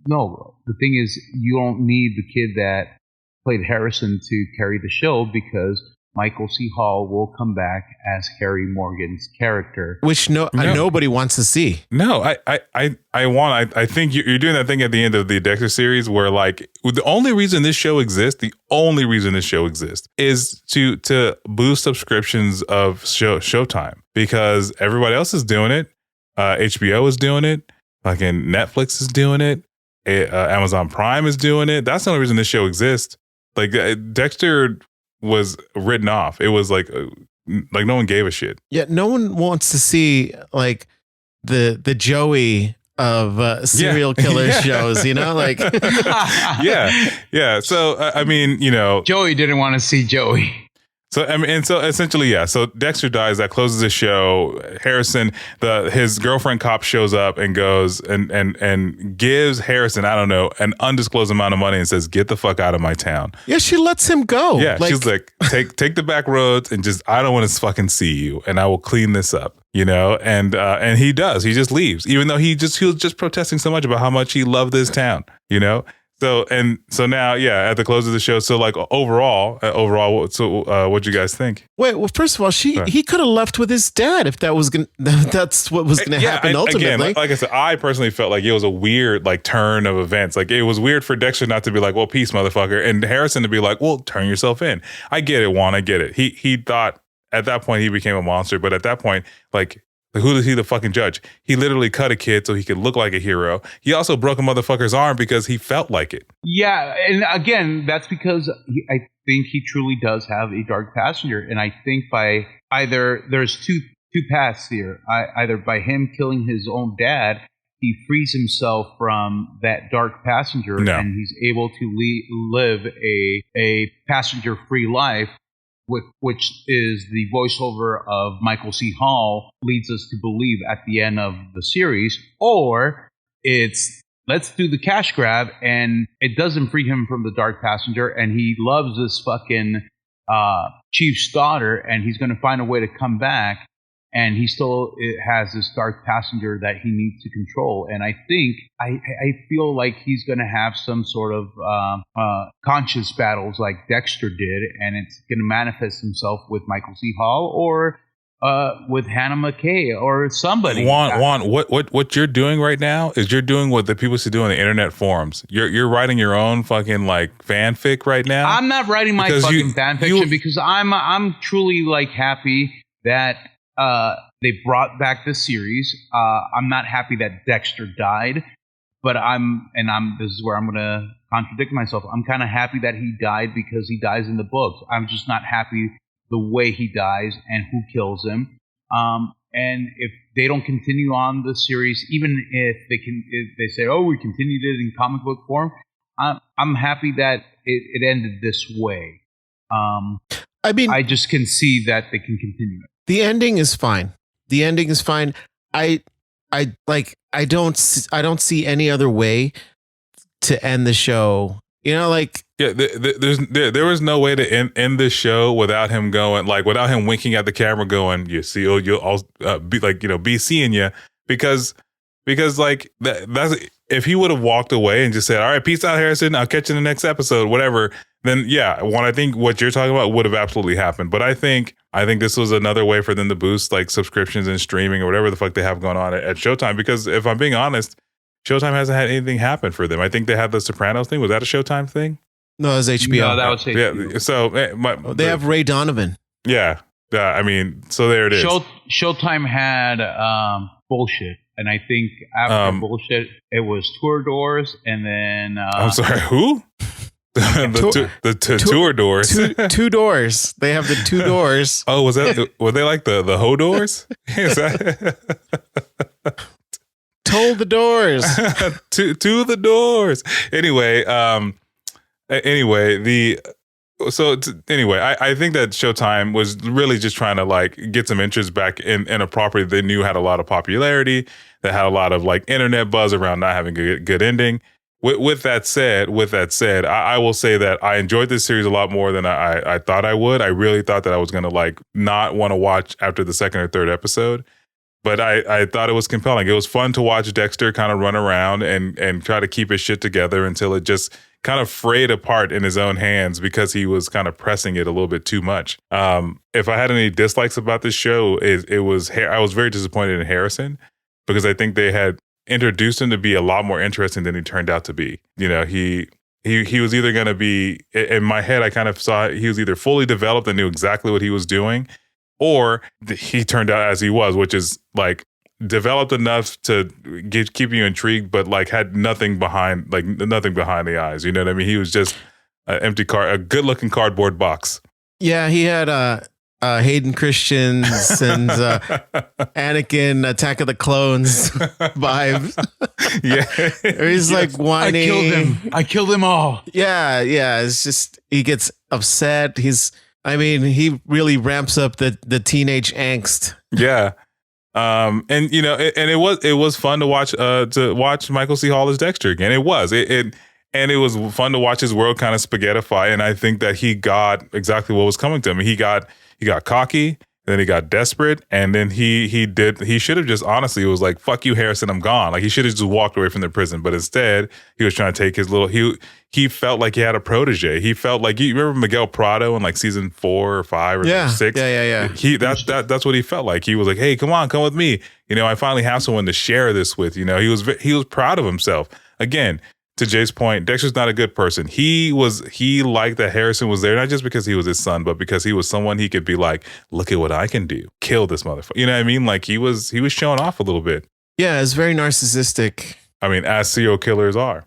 No, the thing is, you don't need the kid that played Harrison to carry the show, because Michael C. Hall will come back as Harry Morgan's character, which nobody wants to see. No, I think you're doing that thing at the end of the Dexter series where, like, the only reason this show exists is to boost subscriptions of Showtime, because everybody else is doing it. HBO is doing it. Fucking Netflix is doing it. Amazon Prime is doing it. That's the only reason this show exists. Like, Dexter was written off. It was like no one gave a shit. Yeah, no one wants to see like the Joey of serial killer shows, you know, like yeah. So I mean, you know, Joey didn't want to see Joey. So I mean, and so essentially, yeah. So Dexter dies. That closes the show. Harrison, his girlfriend cop, shows up and goes and gives Harrison, I don't know, an undisclosed amount of money and says, "Get the fuck out of my town." Yeah, she lets him go. Yeah, she's like, take the back roads and just, I don't want to fucking see you, and I will clean this up, you know. And he does. He just leaves, even though he was just protesting so much about how much he loved this town, you know. So now, yeah, at the close of the show. So like overall, what'd you guys think? Well, first of all, he could have left with his dad if that's what was gonna happen ultimately. Again, like I said, I personally felt like it was a weird like turn of events. Like, it was weird for Dexter not to be like, well, peace, motherfucker, and Harrison to be like, well, turn yourself in. I get it, Juan. I get it. He thought at that point he became a monster, but at that point, like, who is he the fucking judge? He literally cut a kid so he could look like a hero. He also broke a motherfucker's arm because he felt like it. Yeah, and again, that's because I think he truly does have a dark passenger, and I think by either there's two paths here. Either by him killing his own dad, he frees himself from that dark passenger, and he's able to live a passenger-free life. Which is the voiceover of Michael C. Hall leads us to believe at the end of the series, or it's let's do the cash grab, and it doesn't free him from the dark passenger, and he loves this fucking chief's daughter, and he's going to find a way to come back, and he still has this dark passenger that he needs to control. And I think, I feel like he's going to have some sort of conscious battles like Dexter did, and it's going to manifest himself with Michael C. Hall, or with Hannah McKay or somebody. Juan, what you're doing right now is you're doing what the people used to do on the internet forums. You're writing your own fucking like fanfic right now. I'm not writing my fucking fanfiction because I'm truly like happy that they brought back the series. I'm not happy that Dexter died, but this is where I'm gonna contradict myself. I'm kind of happy that he died because he dies in the books. I'm just not happy the way he dies and who kills him. And if they don't continue on the series, even if they say, "Oh, we continued it in comic book form," I'm happy that it ended this way. I mean, I just can see that they can continue it. The ending is fine. I don't see any other way to end the show. You know, like there was no way to end this show without him going, like, without him winking at the camera, going, "You see, you'll be like, be seeing you," because like that's if he would have walked away and just said, "All right, peace out, Harrison. I'll catch you in the next episode," whatever. Then yeah, I think what you're talking about would have absolutely happened. But I think this was another way for them to boost like subscriptions and streaming or whatever the fuck they have going on at Showtime. Because if I'm being honest, Showtime hasn't had anything happen for them. I think they had the Sopranos thing. Was that a Showtime thing? No, it was HBO. No, that was HBO. Yeah. So they have Ray Donovan. Yeah. I mean, so there it is. Showtime had bullshit. And I think after bullshit, it was Tour Doors, and then I'm sorry, who? the tour doors. Two doors. They have the two doors. Oh, were they like the hoe doors? Is that told the doors. to the doors. Anyway, I think that Showtime was really just trying to like get some interest back in a property they knew had a lot of popularity, that had a lot of like internet buzz around not having a good ending. With that said, I will say that I enjoyed this series a lot more than I thought I would. I really thought that I was going to like not want to watch after the second or third episode, but I thought it was compelling. It was fun to watch Dexter kind of run around and try to keep his shit together until it just kind of frayed apart in his own hands because he was kind of pressing it a little bit too much. If I had any dislikes about this show, I was very disappointed in Harrison because I think they had introduced him to be a lot more interesting than he turned out to be. You know, he was either going to be, in my head, I kind of saw he was either fully developed and knew exactly what he was doing, or he turned out as he was, which is like developed enough to keep you intrigued, but like had nothing behind the eyes. You know what I mean? He was just a good looking cardboard box. Yeah, he had Hayden Christensen and Anakin Attack of the Clones vibes. Yeah. He's like whining. I killed them all. Yeah. It's just he gets upset. He really ramps up the teenage angst. Yeah. And it was fun to watch Michael C. Hall as Dexter again. It was. And it was fun to watch his world kind of spaghettify. And I think that he got exactly what was coming to him. He got cocky, then he got desperate, and then he should have just honestly was like, "Fuck you, Harrison, I'm gone." Like he should have just walked away from the prison, but instead he was trying to take his little. He felt like he had a protege. He felt like, you remember Miguel Prado in like season 4 or 5 or 6. Yeah. That's what he felt like. He was like, "Hey, come with me. I finally have someone to share this with." He was proud of himself. Again, to Jay's point, Dexter's not a good person. He liked that Harrison was there, not just because he was his son, but because he was someone he could be like, "Look at what I can do. Kill this motherfucker." You know what I mean? Like he was showing off a little bit. Yeah, it's very narcissistic. I mean, as serial killers are.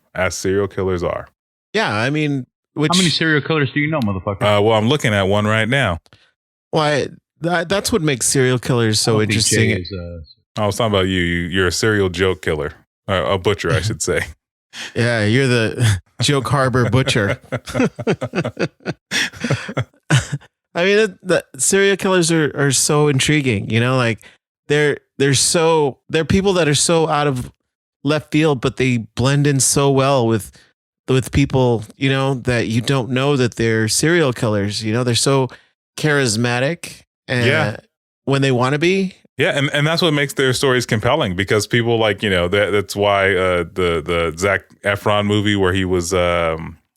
Yeah, I mean, how many serial killers do you know, motherfucker? Well, I'm looking at one right now. Why? That's what makes serial killers so interesting. I was talking about you. You're a serial joke killer, a butcher, I should say. Yeah, you're the Joke Harbor butcher. I mean, the serial killers are so intriguing. Like they're people that are so out of left field, but they blend in so well with people, that you don't know that they're serial killers. They're so charismatic and when they want to be. Yeah, and that's what makes their stories compelling, because people like, that's why the Zac Efron movie where he was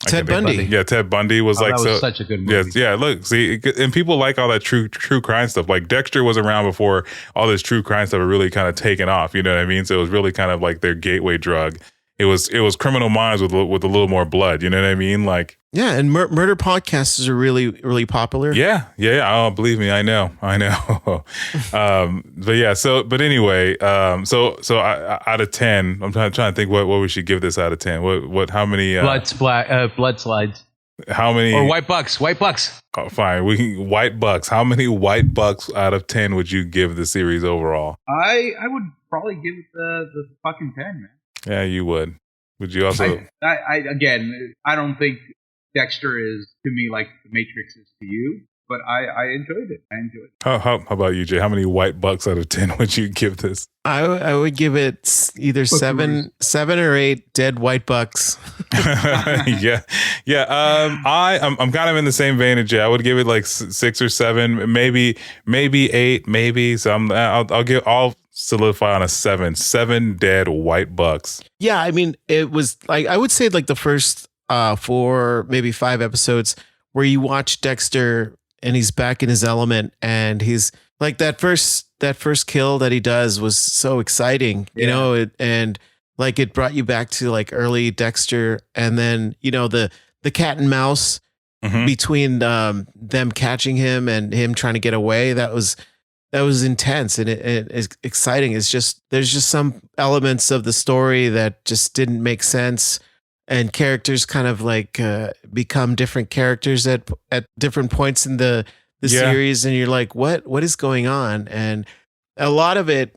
Ted Bundy. Yeah, Ted Bundy was like, that was so such a good movie. Yeah, look, see, and people like all that true crime stuff. Like Dexter was around before all this true crime stuff had really kind of taken off. You know what I mean? So it was really kind of like their gateway drug. It was Criminal Minds with a little more blood. You know what I mean? Like, yeah, and murder podcasts are really, really popular. Yeah. Oh, believe me, I know. But yeah, but anyway, so out of 10, I'm trying to think what we should give this out of 10. How many? Blood slides. How many? Or white bucks. Oh, fine. White bucks. How many white bucks out of 10 would you give the series overall? I would probably give it the fucking 10, man. Yeah, you would. Would you also? I don't think Dexter is to me like The Matrix is to you, but I enjoyed it. How about you, Jay? How many white bucks out of 10 would you give this? I would give it either seven or 8 dead white bucks. Yeah. I'm kind of in the same vein as Jay. I would give it like 6 or 7, maybe 8, maybe. So I'll solidify on a 7. 7 dead white bucks. Yeah, I mean, it was like, I would say like the first 4, maybe 5 episodes where you watch Dexter and he's back in his element, and he's like that first kill that he does was so exciting, you know, and like it brought you back to like early Dexter, and then, you know, the cat and mouse between them catching him and him trying to get away. That was intense, and it is exciting. It's just, there's just some elements of the story that just didn't make sense, and characters kind of like become different characters at different points in the series, and you're like, what is going on? And a lot of it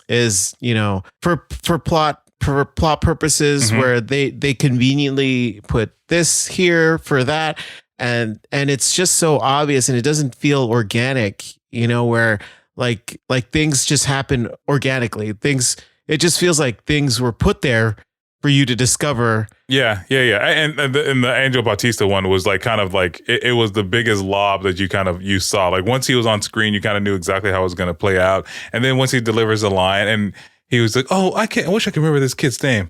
is, you know, for plot purposes, where they conveniently put this here for that. And it's just so obvious, and it doesn't feel organic, you know, where like things just happen organically. It just feels like things were put there for you to discover. Yeah. And the Angel Bautista one was like kind of like it was the biggest lob that you saw. Like once he was on screen, you kind of knew exactly how it was going to play out. And then once he delivers a line, and he was like, "Oh, I wish I could remember this kid's name."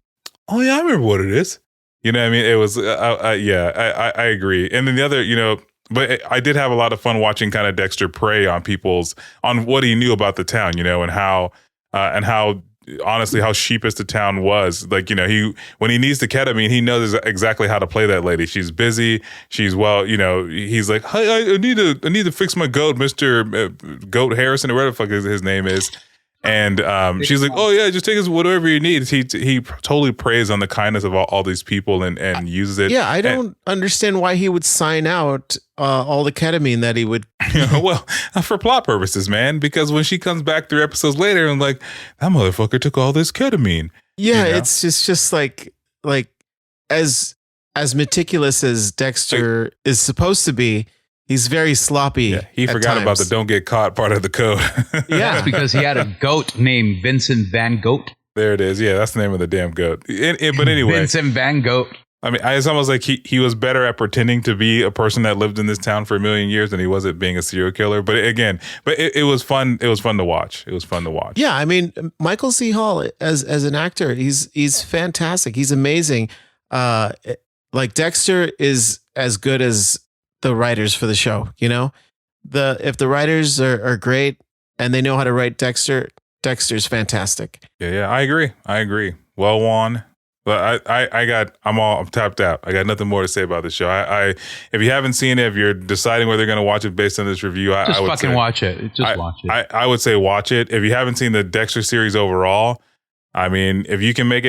"Oh yeah, I remember what it is." You know what I mean? It was, I agree. And then the other, you know, but I did have a lot of fun watching kind of Dexter prey on what he knew about the town, you know, and how honestly, how sheepish the town was. Like, you know, when he needs the ketamine, he knows exactly how to play that lady. She's busy. She's, well, you know, he's like, "Hey, I need to fix my goat, Mr. Goat Harrison," or whatever the fuck his name is. And she's like, "Oh yeah, just take us whatever you need." He totally preys on the kindness of all these people and uses it. Yeah, I don't understand why he would sign out all the ketamine that he would. Well, for plot purposes, man. Because when she comes back 3 episodes later, I'm like, that motherfucker took all this ketamine. Yeah, you know? It's just like as meticulous as Dexter is supposed to be. He's very sloppy. Yeah, he forgot about the "don't get caught" part of the code. Yeah, that's because he had a goat named Vincent Van Goat. There it is. Yeah, that's the name of the damn goat. But anyway, Vincent Van Goat. I mean, it's almost like he was better at pretending to be a person that lived in this town for a million years than he was at being a serial killer. But again, it was fun. It was fun to watch. Yeah, I mean, Michael C. Hall as an actor, he's fantastic. He's amazing. Like Dexter is as good as the writers for the show, you know, if the writers are great and they know how to write Dexter's fantastic. Yeah, I agree. Well, Juan, but I'm tapped out. I got nothing more to say about the show. If you haven't seen it, if you're deciding whether you're going to watch it based on this review, I would fucking say, watch it. Just watch it. I would say watch it. If you haven't seen the Dexter series overall, I mean, if you make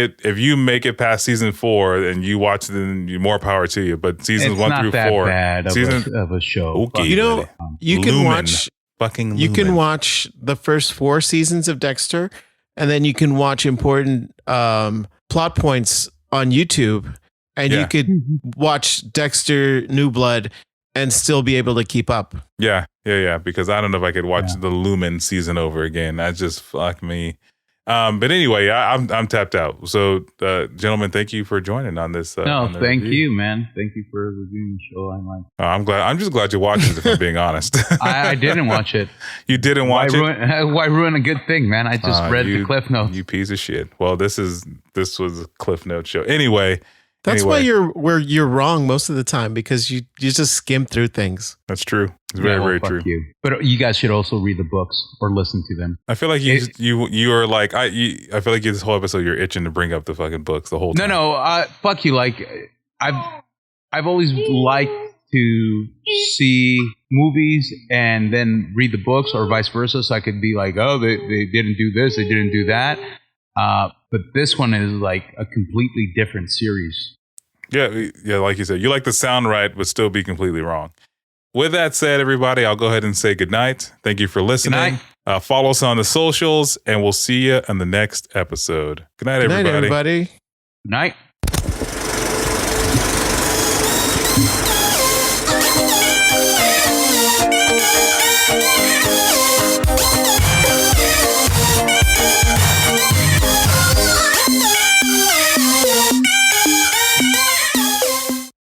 it past season 4 and you watch it, then more power to you. But seasons 1 through 4, bad of a show. Okay, you know, you can watch the first 4 seasons of Dexter, and then you can watch important plot points on YouTube, and you could watch Dexter New Blood and still be able to keep up. Yeah. Because I don't know if I could watch the Lumen season over again. That just fucked me. But anyway, I'm tapped out. So, gentlemen, thank you for joining on this. Thank you, man. Thank you for reviewing the show. I'm just glad you watched it. If I'm being honest, I didn't watch it. You didn't watch it? Why ruin a good thing, man? I just read the Cliff Notes. You piece of shit. Well, this was a Cliff Note show. Anyway, That's Anyway. why you're wrong most of the time, because you just skim through things. That's true. It's very, very fuck true. You. But you guys should also read the books or listen to them. I feel like you are like I feel like this whole episode you're itching to bring up the fucking books the whole time. No, fuck you. Like I've always liked to see movies and then read the books, or vice versa, so I could be like, oh, they didn't do this, they didn't do that. But this one is like a completely different series. Yeah, like you said, you like the sound right, but still be completely wrong. With that said, everybody, I'll go ahead and say goodnight. Thank you for listening. Follow us on the socials, and we'll see you in the next episode. Good night, everybody. Good night, everybody. Good night.